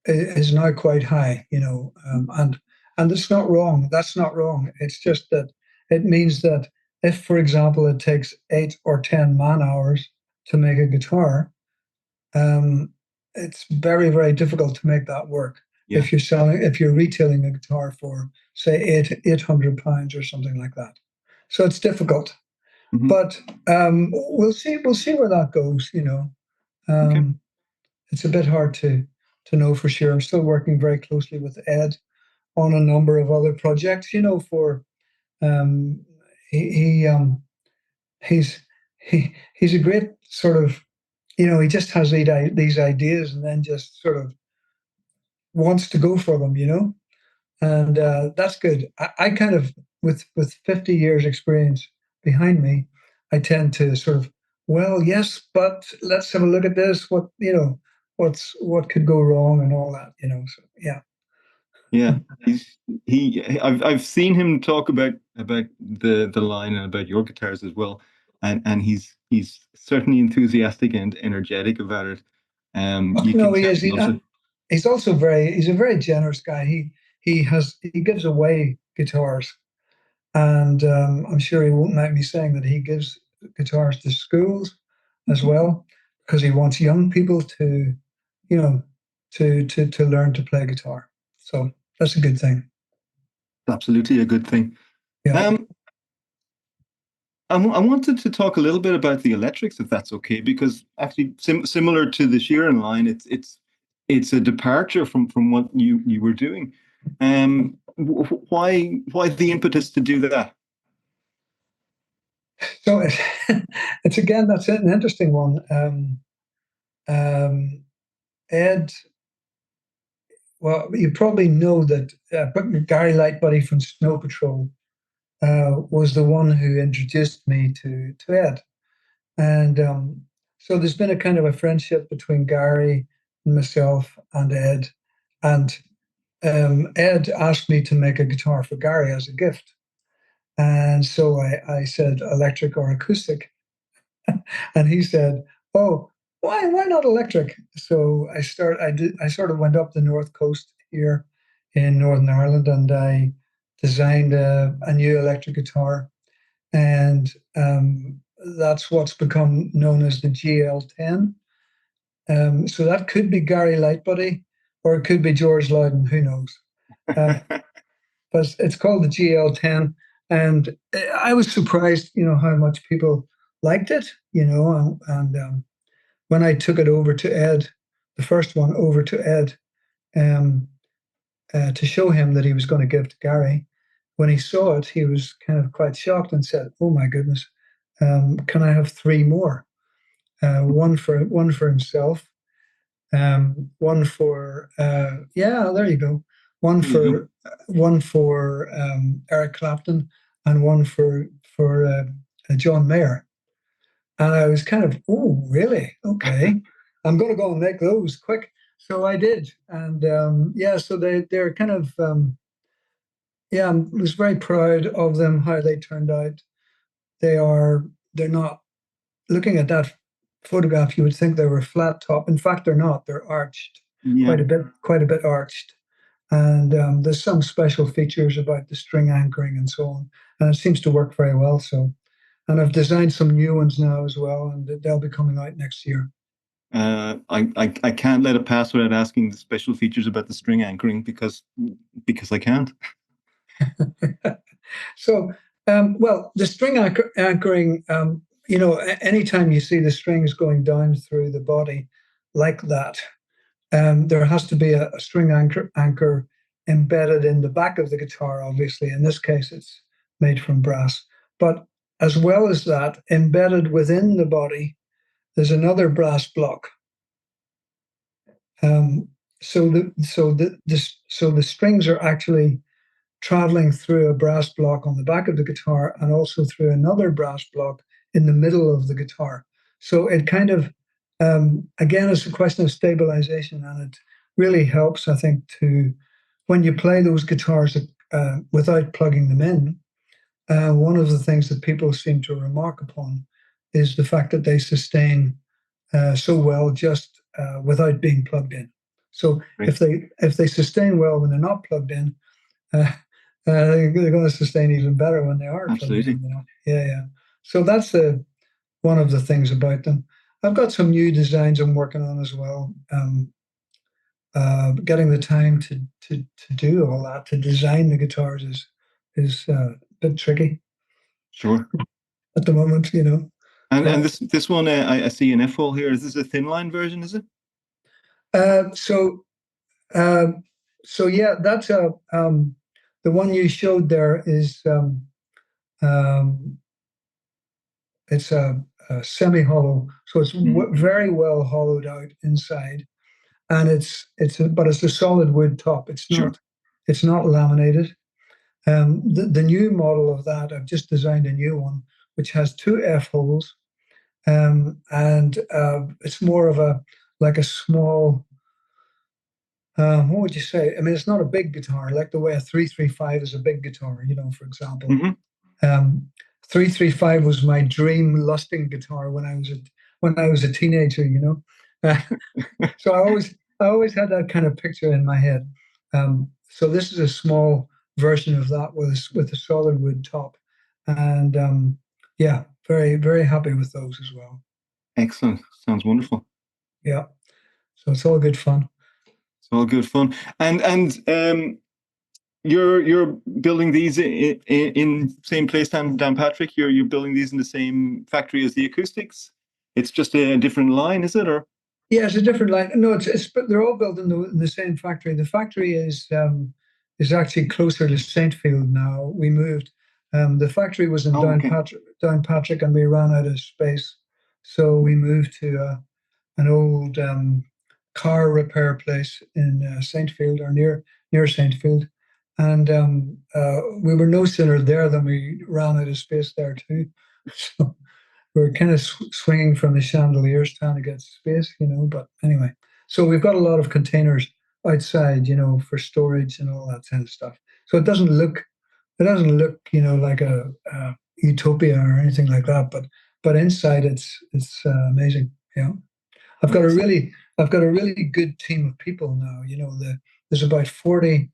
S1: is now quite high. And it's not wrong. That's not wrong. It's just that it means that if, for example, it takes 8 or 10 man hours to make a guitar, um, it's very, very difficult to make that work.
S2: yeah.
S1: If you're retailing a guitar for, say, £800 or something like that. So it's difficult.
S2: Hmm.
S1: But we'll see where that goes.
S2: Okay.
S1: Um, it's a bit hard to know for sure. I'm still working very closely with Ed on a number of other projects. For um, he he's he's a great sort of, he just has these ideas and then just sort of wants to go for them. And that's good. I kind of, with 50 years experience behind me, I tend to sort of, well, yes, but let's have a look at this. What could go wrong and all that. So yeah.
S2: Yeah, I've seen him talk about the line and about your guitars as well, and he's certainly enthusiastic and energetic about it. You
S1: No,
S2: can
S1: he
S2: tell
S1: is.
S2: he loves it.
S1: He's a very generous guy. He gives away guitars, and I'm sure he won't mind me saying that he gives guitars to schools as well, because he wants young people to, you know, to learn to play guitar. So that's a good thing.
S2: Absolutely a good thing.
S1: Yeah.
S2: Um, I wanted to talk a little bit about the electrics, if that's okay, because actually similar to the Sheeran line, it's a departure from what you were doing. Why the impetus to do that?
S1: So it's again, that's an interesting one. Um, Ed well, you probably know that Gary Lightbody from Snow Patrol was the one who introduced me to Ed. And so there's been a kind of a friendship between Gary and myself and Ed. And Ed asked me to make a guitar for Gary as a gift. And so I said electric or acoustic. And he said, "Oh, why not electric?" So I sort of went up the north coast here in Northern Ireland, and I designed a new electric guitar, and that's what's become known as the GL10. So that could be Gary Lightbody, or it could be George Lowden. Who knows? Um, but it's called the GL10, and I was surprised, how much people liked it, and when I took it over to Ed, the first one over to Ed, um, to show him that he was going to give to Gary. When he saw it, he was kind of quite shocked and said, "Oh my goodness, can I have three more? One for himself, one for yeah, there you go. One
S2: There you go.
S1: for Eric Clapton, and one for John Mayer." And I was kind of, "Oh, really? Okay, I'm going to go and make those quick." So I did, and yeah, so they're kind of yeah, I was very proud of them how they turned out. They're not, looking at that photograph, you would think they were flat top. In fact, they're not. They're arched,
S2: Yeah.
S1: quite a bit arched. And there's some special features about the string anchoring and so on. And it seems to work very well. So, and I've designed some new ones now as well, and they'll be coming out next year.
S2: I can't let it pass without asking the special features about the string anchoring because I can't.
S1: So, well, the string anchoring, anytime you see the strings going down through the body like that, there has to be a string anchor embedded in the back of the guitar, obviously. In this case, it's made from brass. But as well as that, embedded within the body, there's another brass block. So the strings are actually traveling through a brass block on the back of the guitar and also through another brass block in the middle of the guitar. So it kind of, again, it's a question of stabilization, and it really helps, I think, when you play those guitars without plugging them in. One of the things that people seem to remark upon is the fact that they sustain so well just without being plugged in. So
S2: Right.
S1: if they sustain well when they're not plugged in, they're going to sustain even better when they are plugged
S2: Absolutely.
S1: in. Yeah, yeah. So that's one of the things about them. I've got some new designs I'm working on as well. Getting the time to do all that, to design the guitars is a bit tricky
S2: Sure.
S1: at the moment.
S2: And this one, I see an F hole here. Is this a thin line version? Is it?
S1: Uh, so um, so yeah, that's the one you showed there is um, it's a semi-hollow, so it's very well hollowed out inside, and but it's a solid wood top.
S2: Sure.
S1: It's not laminated. The new model of that, I've just designed a new one which has two F holes, and it's more of like a small. What would you say? I mean, it's not a big guitar, like the way a 335 is a big guitar, for example.
S2: Hmm.
S1: Um, 335 was my dream lusting guitar when I was a teenager. So I always had that kind of picture in my head. So this is a small version of that with a solid wood top, and yeah, very very happy with those as well.
S2: Excellent. Sounds wonderful.
S1: Yeah, so it's all good fun.
S2: It's all good fun. And you're building these in same place, Dan Patrick. You're building these in the same factory as the acoustics. It's just a different line, is it? Or
S1: Yeah, it's a different line. No, but they're all built in the same factory. The factory is actually closer to Saintfield now. We moved. The factory was in
S2: okay.
S1: Downpatrick, and we ran out of space, so we moved to an old car repair place in Saintfield, or near Saintfield, and we were no sooner there than we ran out of space there too. So we were kind of swinging from the chandeliers trying to get space, But anyway, so we've got a lot of containers outside, for storage and all that kind of stuff. So it doesn't look, like a utopia or anything like that. But inside, it's amazing. Yeah, I've got a really I've got a really good team of people now. There's about 40,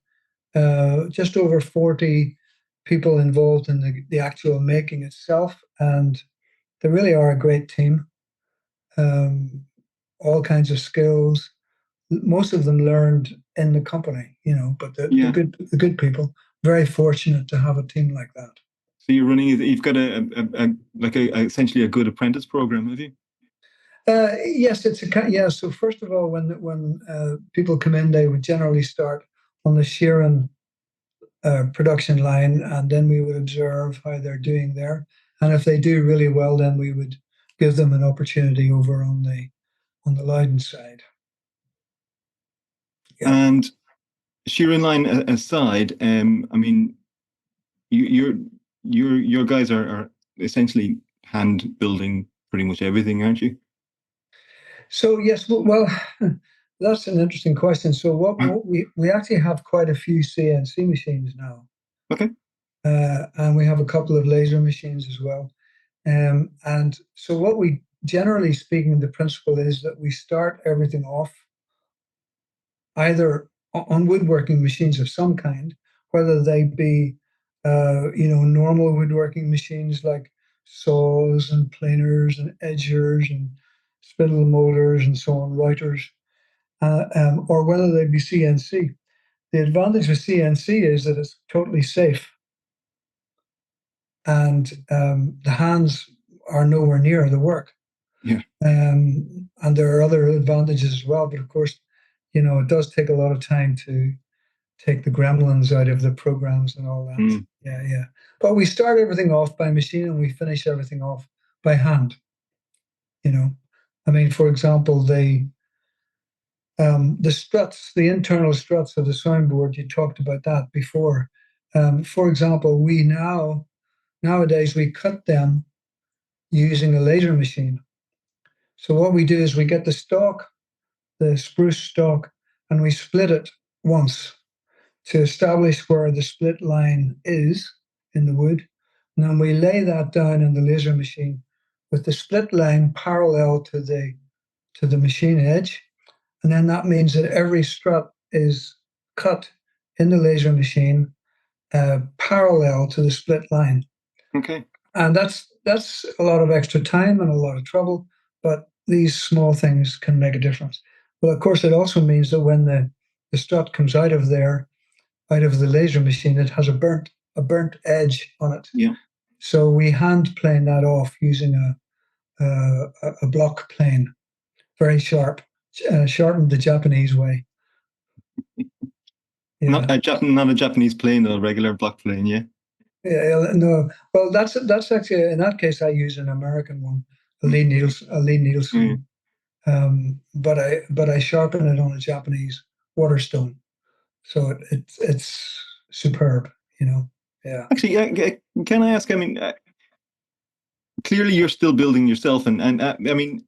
S1: just over 40 people involved in the actual making itself, and they really are a great team. Um, all kinds of skills. Most of them learned in the company, but the
S2: Yeah.
S1: good people. Very fortunate to have a team like that.
S2: So you've got essentially a good apprentice program, have you?
S1: Yes, yeah. So first of all, when people come in, they would generally start on the Sheeran production line, and then we would observe how they're doing there. And if they do really well, then we would give them an opportunity over on the Lowden side. Yeah.
S2: And Sheeran line aside, I mean, your guys are essentially hand building pretty much everything, aren't you?
S1: So yes, well, that's an interesting question. So what we actually have quite a few CNC machines now,
S2: Okay.
S1: and we have a couple of laser machines as well. And so what we generally speaking, the principle is that we start everything off either on woodworking machines of some kind, whether they be normal woodworking machines like saws and planers and edgers and spindle molders and so on, routers, or whether they be CNC. The advantage with CNC is that it's totally safe, and the hands are nowhere near the work.
S2: Yeah.
S1: And there are other advantages as well, but of course, it does take a lot of time to take the gremlins out of the programs and all that.
S2: Mm.
S1: Yeah, yeah. But we start everything off by machine and we finish everything off by hand. I mean, for example, the struts, the internal struts of the soundboard, you talked about that before. For example, nowadays we cut them using a laser machine. So what we do is we get the spruce stalk, and we split it once to establish where the split line is in the wood. And then we lay that down in the laser machine with the split line parallel to the machine edge. And then that means that every strut is cut in the laser machine parallel to the split line.
S2: Okay.
S1: And that's a lot of extra time and a lot of trouble, but these small things can make a difference. But of course, it also means that when the strut comes out of the laser machine, it has a burnt edge on it.
S2: Yeah.
S1: So we hand plane that off using a block plane, very sharp, sharpened the Japanese way. Yeah.
S2: Not a Japanese plane, though, a regular block plane, yeah.
S1: Yeah, no. Well, that's actually, in that case, I use an American one, a lead needle stone. But I sharpen it on a Japanese Waterstone, so it's superb. Yeah.
S2: Actually, can I ask? I mean, clearly you're still building yourself, and I mean,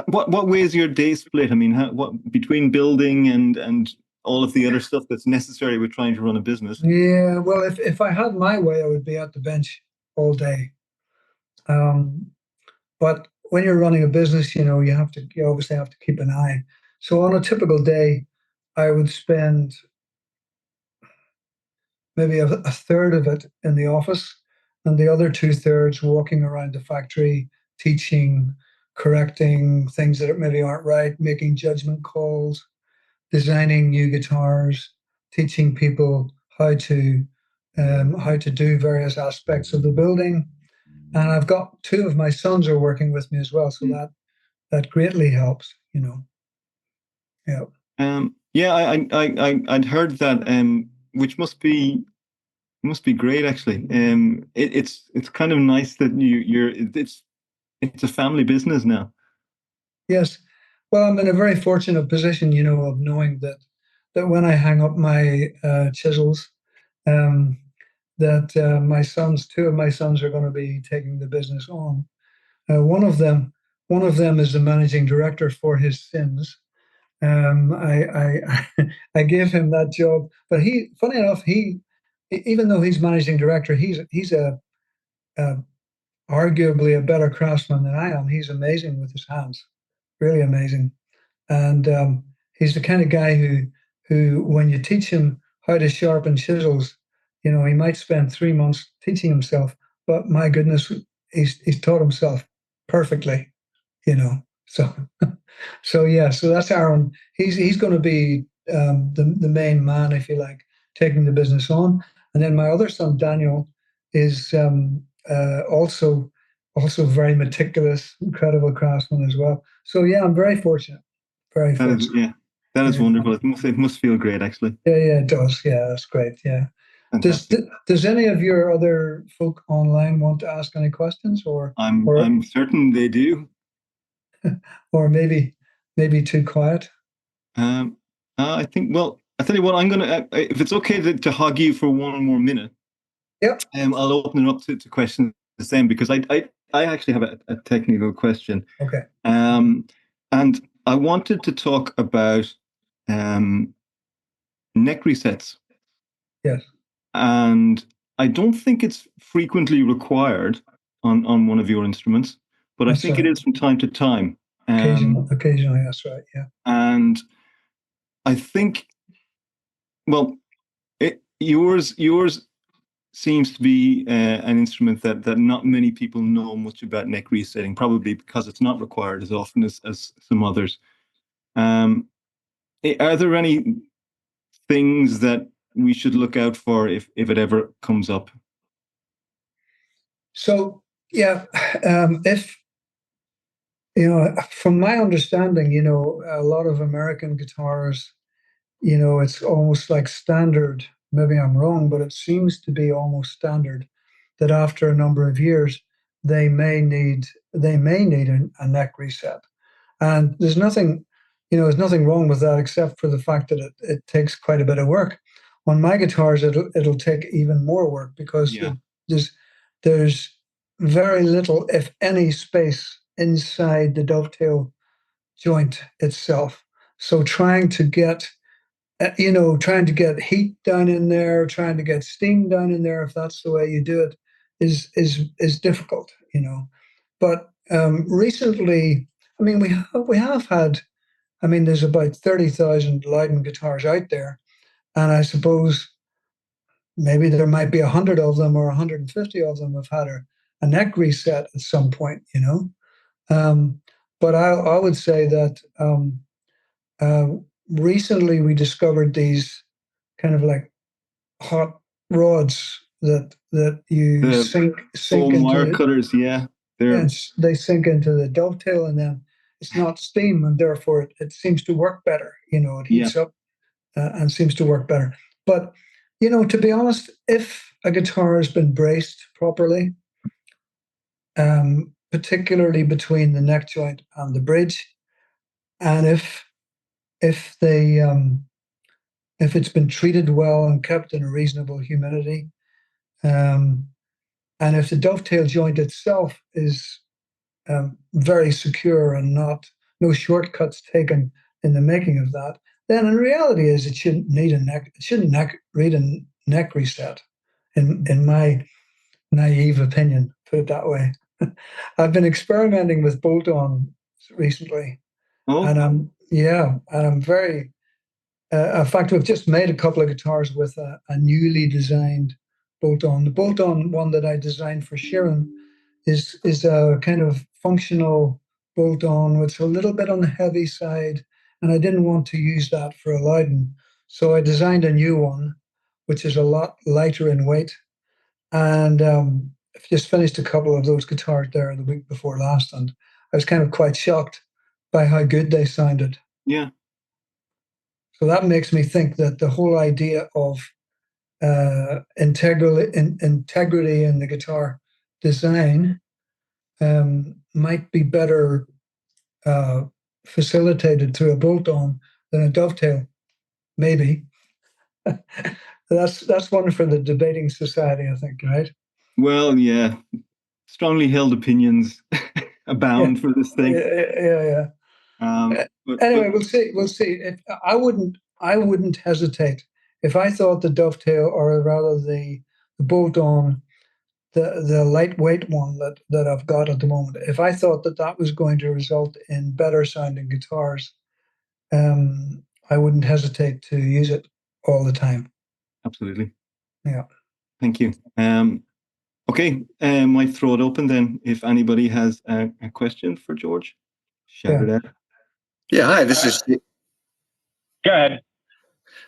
S2: what way is your day split? I mean, what between building and all of the other stuff that's necessary with trying to run a business?
S1: Yeah. Well, if I had my way, I would be at the bench all day. But when you're running a business, you obviously have to keep an eye. So on a typical day, I would spend maybe a third of it in the office, and the other two-thirds walking around the factory, teaching, correcting things that maybe aren't right, making judgment calls, designing new guitars, teaching people how to do various aspects of the building. And I've got two of my sons are working with me as well, so that greatly helps. Yeah.
S2: Yeah, I'd heard that, which must be great actually. It's kind of nice that it's a family business now.
S1: Yes. Well, I'm in a very fortunate position, you know, of knowing that when I hang up my chisels, um, that two of my sons are going to be taking the business on. One of them, one of them is the managing director for his sins. I I gave him that job, but funny enough, even though he's managing director, he's a arguably a better craftsman than I am. He's amazing with his hands, really amazing. And he's the kind of guy who when you teach him how to sharpen chisels, you know, he might spend 3 months teaching himself, but my goodness, he's taught himself perfectly, you know. So so yeah, so that's Aaron. He's going to be the main man, if you like, taking the business on. And then my other son Daniel is also very meticulous, incredible craftsman as well. So yeah, I'm very fortunate. Very
S2: That is,
S1: fortunate.
S2: yeah, that is
S1: Yeah,
S2: wonderful. It must feel great, actually.
S1: yeah, it does. Yeah, that's great. Yeah. Does
S2: Fantastic.
S1: does any of your other folk online want to ask any questions,
S2: I'm certain they do.
S1: or maybe too quiet?
S2: Um, I think. Well, I tell you what. I'm gonna. If it's okay to hog you for one more minute,
S1: Yep.
S2: I'll open it up to questions the same because I actually have a technical question.
S1: Okay.
S2: Um, and I wanted to talk about um neck resets,
S1: Yes.
S2: and I don't think it's frequently required on one of your instruments, but I
S1: That's
S2: think it
S1: right.
S2: is from time to time.
S1: Occasionally, that's right. Yeah.
S2: And I think, well, yours seems to be an instrument that not many people know much about neck resetting, probably because it's not required as often as some others. Um, are there any things that we should look out for if it ever comes up?
S1: So yeah, if you know, from my understanding, you know, a lot of American guitars, you know, it's almost like standard. Maybe I'm wrong, but it seems to be almost standard that after a number of years, they may need a neck reset. And there's nothing wrong with that except for the fact that it takes quite a bit of work. On my guitars, it'll take even more work because
S2: Yeah,
S1: there's there's very little, if any, space inside the dovetail joint itself. So trying to get heat down in there, trying to get steam down in there, if that's the way you do it, is difficult, you know. But recently, I mean, we have had. I mean, there's about 30,000 Lowden guitars out there, and I suppose maybe there might be 100 of them or 150 of them have had a neck reset at some point, you know. Um, but I would say that uh, recently we discovered these kind of like hot rods that you
S2: the
S1: sink
S2: foam wire
S1: into.
S2: cutters. Yeah, they're
S1: Yes, they sink into the dovetail, and then it's not steam, and therefore it seems to work better. You know, it
S2: yeah,
S1: heats up and seems to work better. But you know, to be honest, if a guitar has been braced properly, particularly between the neck joint and the bridge, and if it's been treated well and kept in a reasonable humidity, um, and if the dovetail joint itself is very secure and no shortcuts taken in the making of that, then in reality is it shouldn't need a neck. It shouldn't need a neck reset, in my naive opinion. Put it that way. I've been experimenting with bolt-on recently,
S2: oh,
S1: and I'm very. In fact, we've just made a couple of guitars with a newly designed bolt-on. The bolt-on one that I designed for Sheeran is a kind of functional bolt-on. It's a little bit on the heavy side, and I didn't want to use that for a Loudon, so I designed a new one, which is a lot lighter in weight. And I've just finished a couple of those guitars there the week before last, and I was kind of quite shocked by how good they sounded.
S2: yeah,
S1: So that makes me think that the whole idea of integrity in the guitar design might be better uh, facilitated through a bolt-on than a dovetail, maybe. That's one for the debating society, I think, right?
S2: Well, yeah, strongly held opinions
S1: Yeah,
S2: abound for this thing.
S1: yeah.
S2: But
S1: Anyway, we'll see. We'll see. I wouldn't hesitate if I thought the dovetail, or rather the bolt-on, the lightweight one that I've got at the moment. If I thought that was going to result in better sounding guitars, I wouldn't hesitate to use it all the time.
S2: absolutely.
S1: Yeah.
S2: Thank you. Okay, might throw it open then. If anybody has a question for George, shout it out.
S3: Yeah, hi, this is
S4: Go ahead.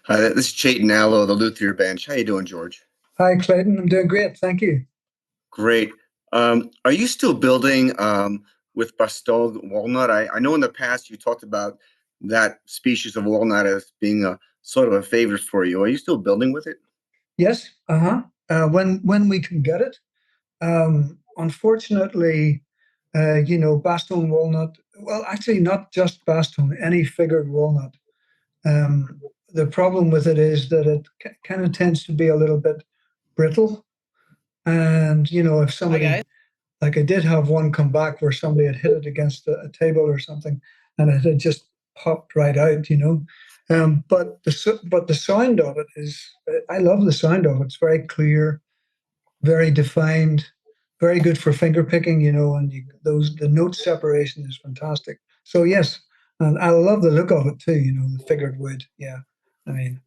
S3: this is Chayton Allo of the Looth Bench. How you doing, George?
S1: Hi, Clayton. I'm doing great. Thank you.
S3: Great. Are you still building with Bastogne walnut? I know in the past you talked about that species of walnut as being a sort of a favorite for you. Are you still building with it?
S1: Yes. When we can get it. Unfortunately, Bastogne walnut. Well, actually, not just Bastogne. Any figured walnut. The problem with it is that it kind of tends to be a little bit brittle. And if somebody, like I did have one come back where somebody had hit it against a table or something, and it had just popped right out. But the sound of it is, I love the sound of it. It's very clear, very defined, very good for finger picking. And the note separation is fantastic. So yes, and I love the look of it too. The figured wood. Yeah, I mean.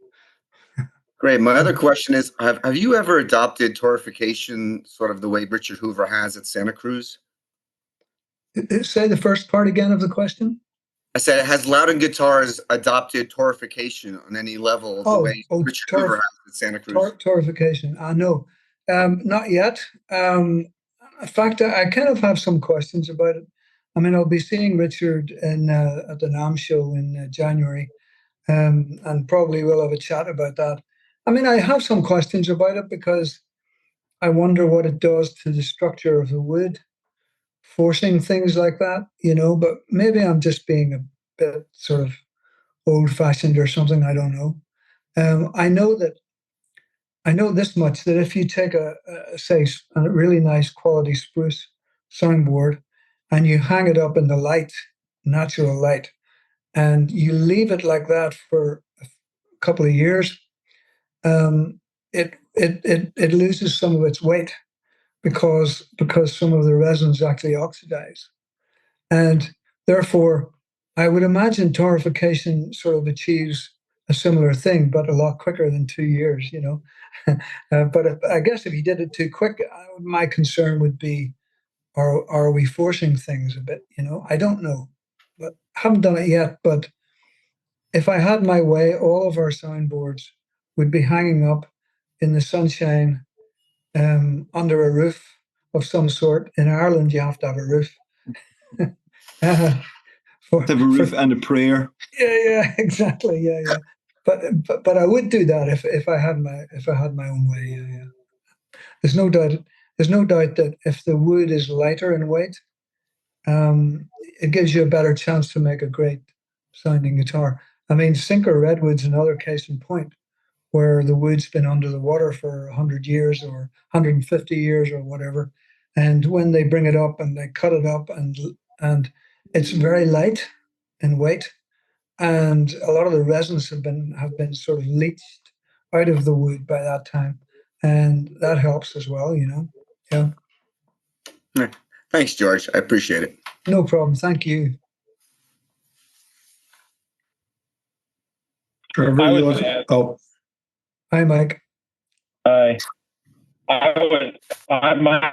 S3: Great. My other question is, have you ever adopted torrefication sort of the way Richard Hoover has at Santa Cruz?
S1: Say the first part again of the question.
S3: I said, has Lowden Guitars adopted torrefication on any level the way Richard Hoover has at Santa Cruz?
S1: Torrification. I know. Not yet. In fact, I kind of have some questions about it. I mean, I'll be seeing Richard at the NAMM show in January, and probably we'll have a chat about that. I mean, I have some questions about it because I wonder what it does to the structure of the wood, forcing things like that, but maybe I'm just being a bit sort of old-fashioned or something. I don't know. I know this much, that if you take say, a really nice quality spruce soundboard and you hang it up in the light, natural light, and you leave it like that for a couple of years, it loses some of its weight because some of the resins actually oxidize. And therefore, I would imagine torrification sort of achieves a similar thing, but a lot quicker than 2 years. But I guess if you did it too quick, my concern would be, are we forcing things a bit? I don't know, but haven't done it yet. But if I had my way, all of our soundboards would be hanging up in the sunshine, under a roof of some sort. In Ireland, you have to have a roof.
S2: Have a roof and a prayer.
S1: Yeah, exactly. Yeah. But I would do that if I had my own way. Yeah. There's no doubt. There's no doubt that if the wood is lighter in weight, it gives you a better chance to make a great sounding guitar. I mean, Sinker redwood's another case in point, where the wood's been under the water for 100 years or 150 years or whatever, and when they bring it up and they cut it up, and it's very light in weight, and a lot of the resins have been sort of leached out of the wood by that time, and that helps as well. Yeah.
S3: Thanks, George. I appreciate it.
S1: No problem. Thank you.
S3: Trevor,
S4: I
S3: you
S4: was
S3: want to?
S1: Hi, Mike.
S4: I would. My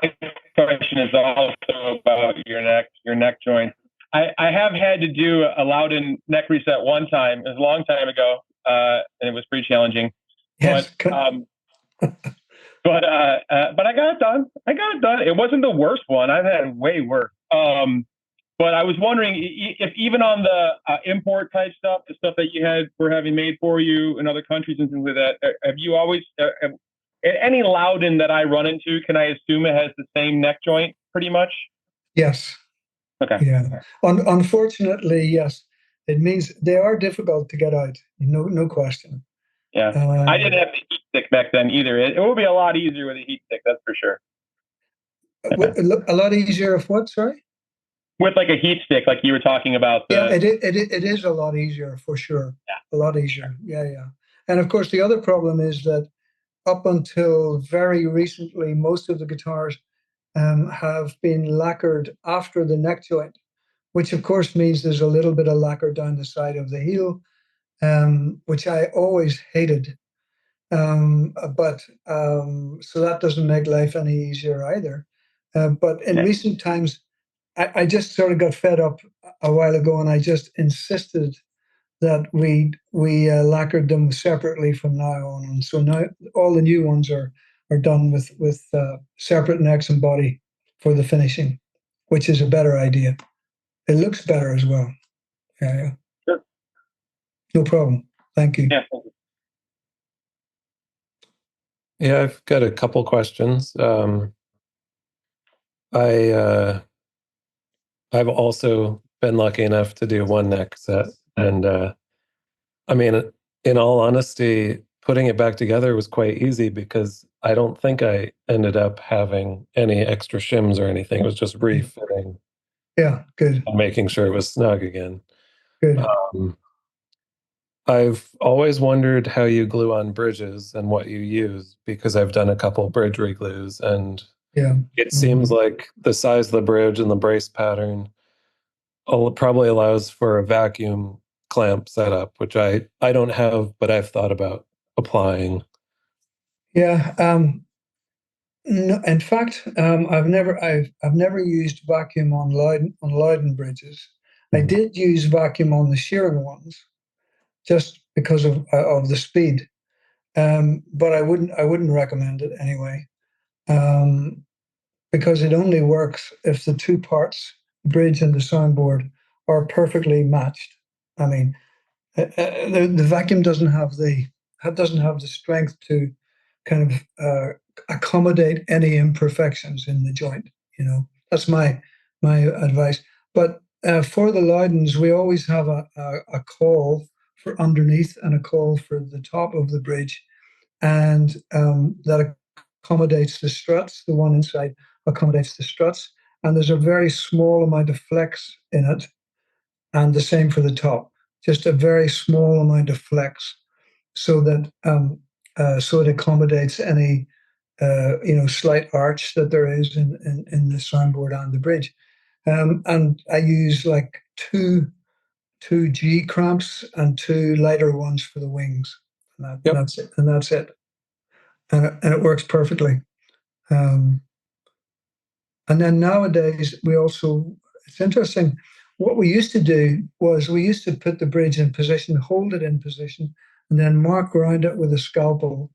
S4: question is also about your neck joint. I have had to do a Lowden neck reset one time. It was a long time ago, and it was pretty challenging.
S1: Yes.
S4: But I got it done. It wasn't the worst one. I've had way worse. But I was wondering if even on the import type stuff, the stuff that were having made for you in other countries and things like that, have you always any Lowden that I run into, can I assume it has the same neck joint pretty much?
S1: Yes.
S4: Okay.
S1: Yeah. Unfortunately, yes. It means they are difficult to get out. No question.
S4: Yeah, I didn't have the heat stick back then either. It will be a lot easier with a heat stick, that's for sure. Yeah.
S1: A lot easier of what? Sorry.
S4: With like a heat stick, like you were talking about.
S1: Yeah, it is a lot easier for sure.
S4: Yeah.
S1: A lot easier. Yeah. And of course, the other problem is that up until very recently, most of the guitars have been lacquered after the neck joint, which of course means there's a little bit of lacquer down the side of the heel, which I always hated. But so that doesn't make life any easier either. But in recent times, I just sort of got fed up a while ago, and I just insisted that we lacquered them separately from now on. And so now all the new ones are done with separate necks and body for the finishing, which is a better idea. It looks better as well. Yeah.
S4: Sure.
S1: No problem. Thank you.
S4: Yeah.
S5: Yeah, I've got a couple questions. I've also been lucky enough to do one neck set, and I mean, in all honesty, putting it back together was quite easy because I don't think I ended up having any extra shims or anything. It was just refitting.
S1: Yeah, good.
S5: And making sure it was snug again.
S1: Good.
S5: I've always wondered how you glue on bridges and what you use, because I've done a couple bridge reglues, and it seems like the size of the bridge and the brace pattern probably allows for a vacuum clamp setup, which I don't have, but I've thought about applying.
S1: Yeah. No, in fact, I've never used vacuum on Lowden bridges. I did use vacuum on the Sheeran ones, just because of the speed. But I wouldn't recommend it anyway, because it only works if the two parts, bridge and the soundboard, are perfectly matched. I mean, the vacuum doesn't have the strength to kind of accommodate any imperfections in the joint. That's my advice. But for the Lowdens, we always have a call for underneath and a call for the top of the bridge, and that accommodates the struts. The one inside accommodates the struts, and there's a very small amount of flex in it, and the same for the top. Just a very small amount of flex, so that so it accommodates any slight arch that there is in the soundboard and the bridge. And I use like two G cramps and two lighter ones for the wings, and that's it. And it works perfectly. And then nowadays it's interesting. What we used to do was we used to put the bridge in position, hold it in position, and then mark around it with a scalpel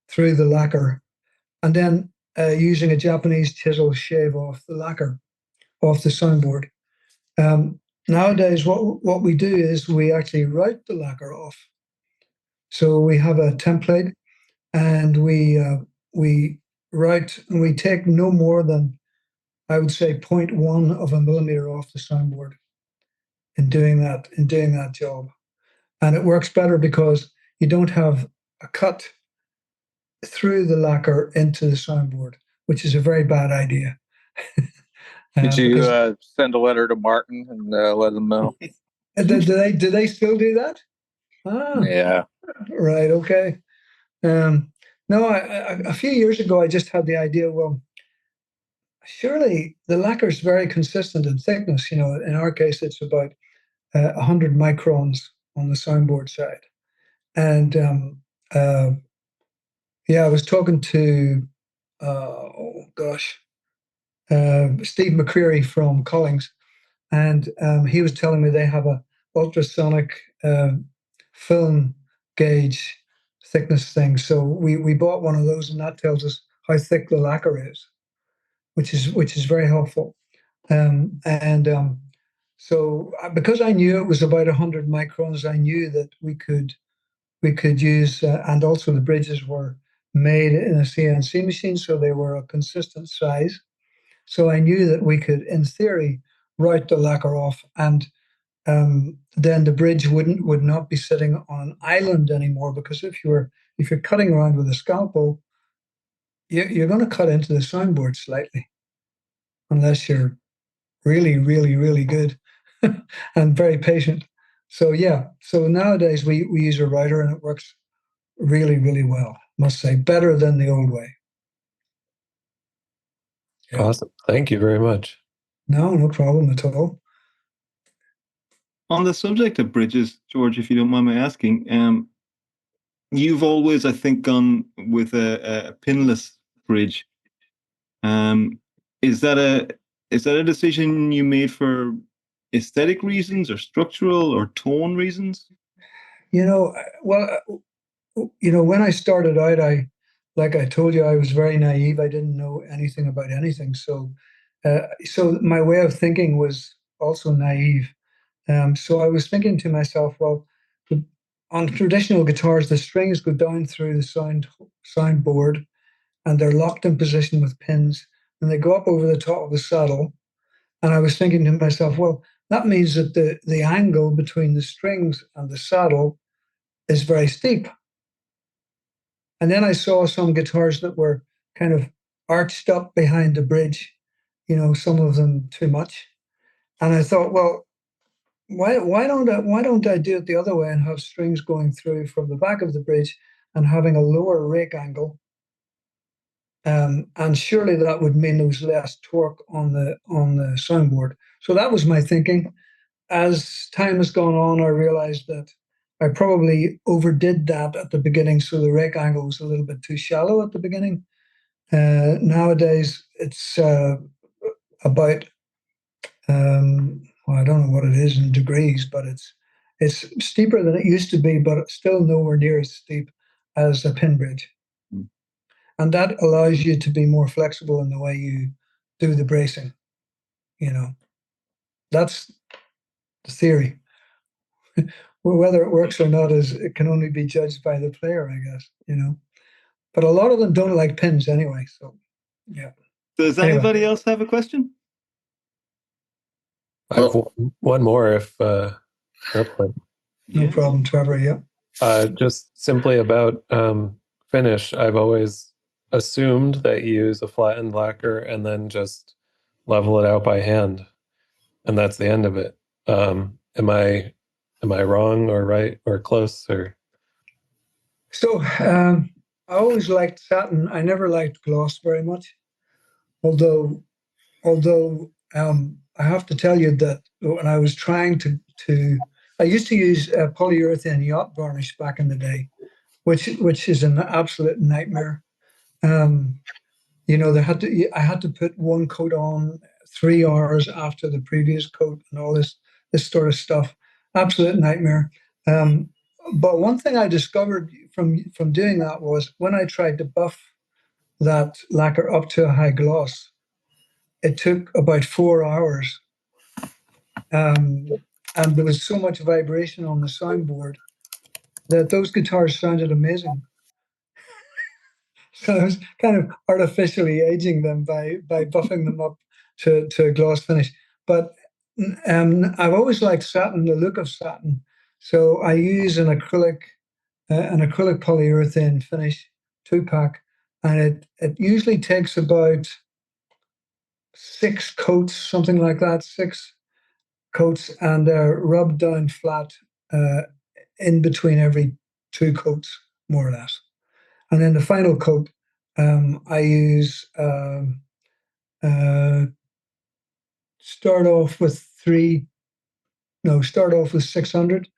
S1: through the lacquer, and then using a Japanese chisel shave off the lacquer off the soundboard. Nowadays, what we do is we actually route the lacquer off. So we have a template, and we route, and we take no more than, I would say, 0.1 of a millimeter off the soundboard in doing that job. And it works better because you don't have a cut through the lacquer into the soundboard, which is a very bad idea.
S6: Did you send a letter to Martin and let them know?
S1: Do they still do that?
S6: Yeah.
S1: Right. Okay. No, a few years ago, I just had the idea, well, surely the lacquer is very consistent in thickness. In our case, it's about 100 microns on the soundboard side. And I was talking to, Steve McCreary from Collings, and he was telling me they have a ultrasonic film gauge thickness thing. So we bought one of those, and that tells us how thick the lacquer is, which is very helpful. So because I knew it was about 100 microns, I knew that we could use, and also the bridges were made in a CNC machine, so they were a consistent size. So I knew that we could, in theory, route the lacquer off and then the bridge would not be sitting on an island anymore, because if you're cutting around with a scalpel, you're going to cut into the soundboard slightly, unless you're really, really, really good and very patient. So yeah, so nowadays we use a router, and it works really, really well. Must say, better than the old way.
S5: Yeah. Awesome. Thank you very much.
S1: No problem at all.
S2: On the subject of bridges, George, if you don't mind my asking, you've always, I think, gone with a pinless bridge. Is that a decision you made for aesthetic reasons, or structural or tone reasons?
S1: When I started out, like I told you, I was very naive. I didn't know anything about anything. So my way of thinking was also naive. So I was thinking to myself, well, on traditional guitars, the strings go down through the soundboard, and they're locked in position with pins, and they go up over the top of the saddle. And I was thinking to myself, well, that means that the angle between the strings and the saddle is very steep. And then I saw some guitars that were kind of arched up behind the bridge, some of them too much. And I thought, well, why don't I do it the other way and have strings going through from the back of the bridge and having a lower rake angle? And surely that would mean there was less torque on the soundboard. So that was my thinking. As time has gone on, I realized that I probably overdid that at the beginning, so the rake angle was a little bit too shallow at the beginning. Nowadays, it's about I don't know what it is in degrees, but it's steeper than it used to be, but it's still nowhere near as steep as a pin bridge. And that allows you to be more flexible in the way you do the bracing. That's the theory. Well, whether it works or not it can only be judged by the player, I guess. But a lot of them don't like pins anyway. So, yeah.
S2: Does anybody else have a question?
S5: I have one more, if airplane.
S1: No problem, Trevor. Yeah.
S5: Just simply about finish. I've always assumed that you use a flattened lacquer and then just level it out by hand, and that's the end of it. Am I wrong or right or close? Or
S1: so I always liked satin. I never liked gloss very much, although I have to tell you that when I was trying to I used to use polyurethane yacht varnish back in the day, which is an absolute nightmare. I had to put one coat on 3 hours after the previous coat, and all this sort of stuff. Absolute nightmare. But one thing I discovered from doing that was when I tried to buff that lacquer up to a high gloss, it took about 4 hours. And there was so much vibration on the soundboard that those guitars sounded amazing. So I was kind of artificially aging them by buffing them up to a gloss finish. But I've always liked satin, the look of satin. So I use an acrylic polyurethane finish 2-pack, and it usually takes about 6 coats, something like that, 6 coats, and rubbed down flat in between every 2 coats, more or less. And then the final coat, I use start off with 600,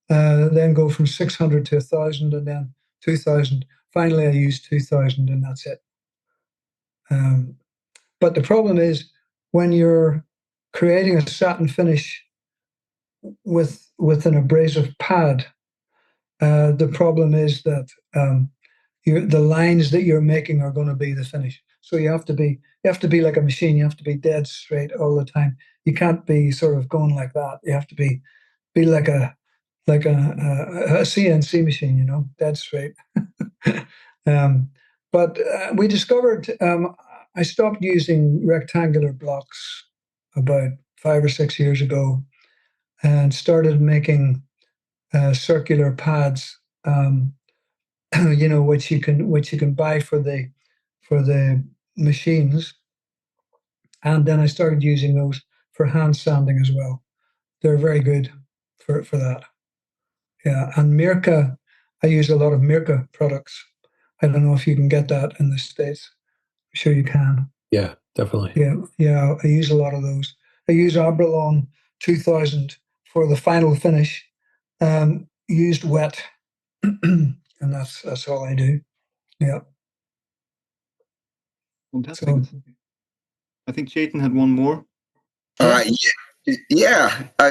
S1: then go from 600 to 1,000, and then 2,000. Finally, I use 2,000, and that's it. But the problem is when you're creating a satin finish with an abrasive pad, the problem is that the lines that you're making are going to be the finish. So you have to be like a machine. You have to be dead straight all the time. You can't be sort of going like that. You have to be like a CNC machine, dead straight. But we discovered I stopped using rectangular blocks about 5 or 6 years ago, and started making circular pads, which you can buy for the machines. And then I started using those for hand sanding as well. They're very good for that. Yeah, and Mirka, I use a lot of Mirka products. I don't know if you can get that in the States. I'm sure you can.
S5: Yeah, definitely.
S1: Yeah, I use a lot of those. I use Abralon 2000 for the final finish, used wet, and that's all I do. Yeah.
S2: Fantastic. So, I think Jayton had one more.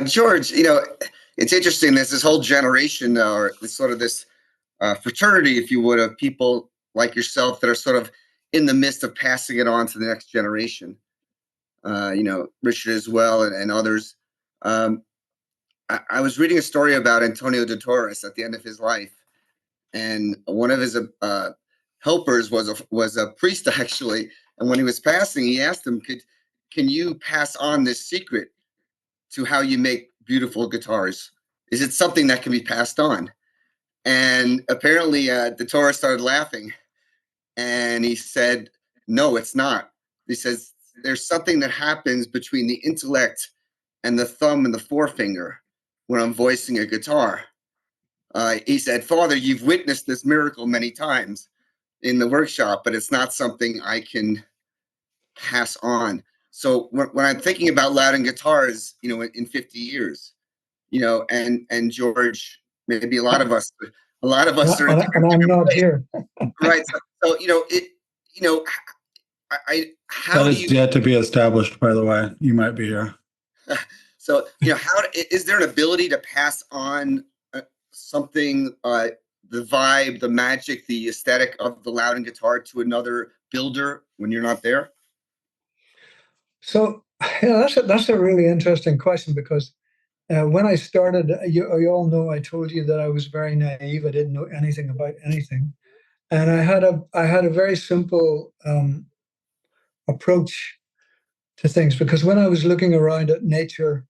S3: George, it's interesting. There's this whole generation, or sort of this fraternity, if you would, of people like yourself that are sort of in the midst of passing it on to the next generation. Richard as well, and others. I was reading a story about Antonio de Torres at the end of his life, and one of his helpers was a priest, actually. And when he was passing, he asked him, "Can you pass on this secret to how you make beautiful guitars? Is it something that can be passed on?" And apparently, de Torres started laughing, and he said, "No, it's not." He says, "There's something that happens between the intellect and the thumb and the forefinger when I'm voicing a guitar." He said, "Father, you've witnessed this miracle many times in the workshop, but it's not something I can pass on." So when I'm thinking about Lowden Guitars, in 50 years, and George, maybe a lot of us are.
S1: And I'm not here.
S3: Right. So how
S7: that is yet to be established, by the way. You might be here.
S3: So, how is there an ability to pass on something, the vibe, the magic, the aesthetic of the Lowden guitar to another builder when you're not there?
S1: So, that's a really interesting question, because when I started, you all know I told you that I was very naive. I didn't know anything about anything, and I had a very simple approach to things, because when I was looking around at nature,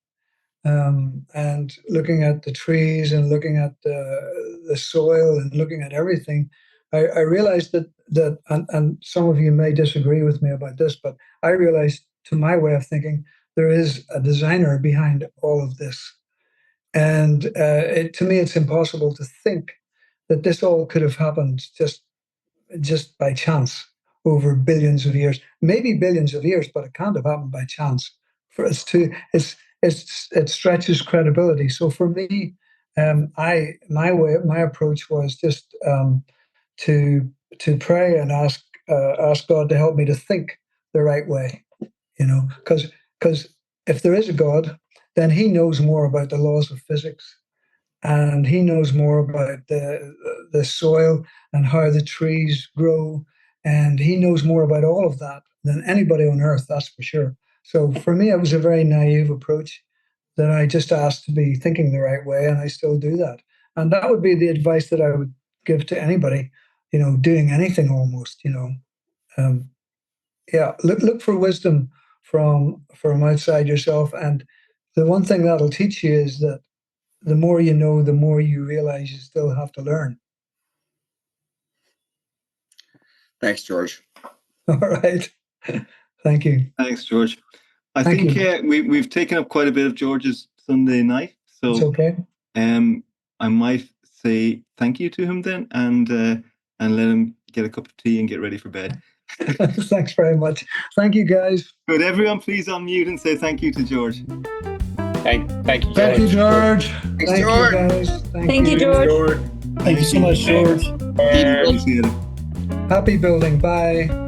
S1: and looking at the trees and looking at the soil and looking at everything, I realized that and some of you may disagree with me about this, but I realized, to my way of thinking, there is a designer behind all of this. And to me, it's impossible to think that this all could have happened just by chance over billions of years, maybe billions of years, but it can't have happened by chance. For us to, it stretches credibility. So for me, my approach was just to pray and ask God to help me to think the right way, because if there is a God, then He knows more about the laws of physics, and He knows more about the soil and how the trees grow, and He knows more about all of that than anybody on earth, that's for sure. So for me, it was a very naive approach that I just asked to be thinking the right way, and I still do that. And that would be the advice that I would give to anybody, doing anything almost, look for wisdom from outside yourself. And the one thing that'll teach you is that the more you know, the more you realize you still have to learn.
S3: Thanks, George.
S1: All right. Thank you.
S2: Thanks, George. I think we've taken up quite a bit of George's Sunday night. So
S1: it's okay.
S2: I might say thank you to him then, and let him get a cup of tea and get ready for bed.
S1: Thanks very much. Thank you, guys.
S2: Could everyone please unmute and say thank you to George?
S6: Thank you, George.
S7: Thank you, George.
S3: Thanks,
S1: Thank
S3: George.
S1: you, guys.
S8: Thank you, George.
S7: Thank you so much, George.
S2: Appreciate it.
S1: Happy building. Bye.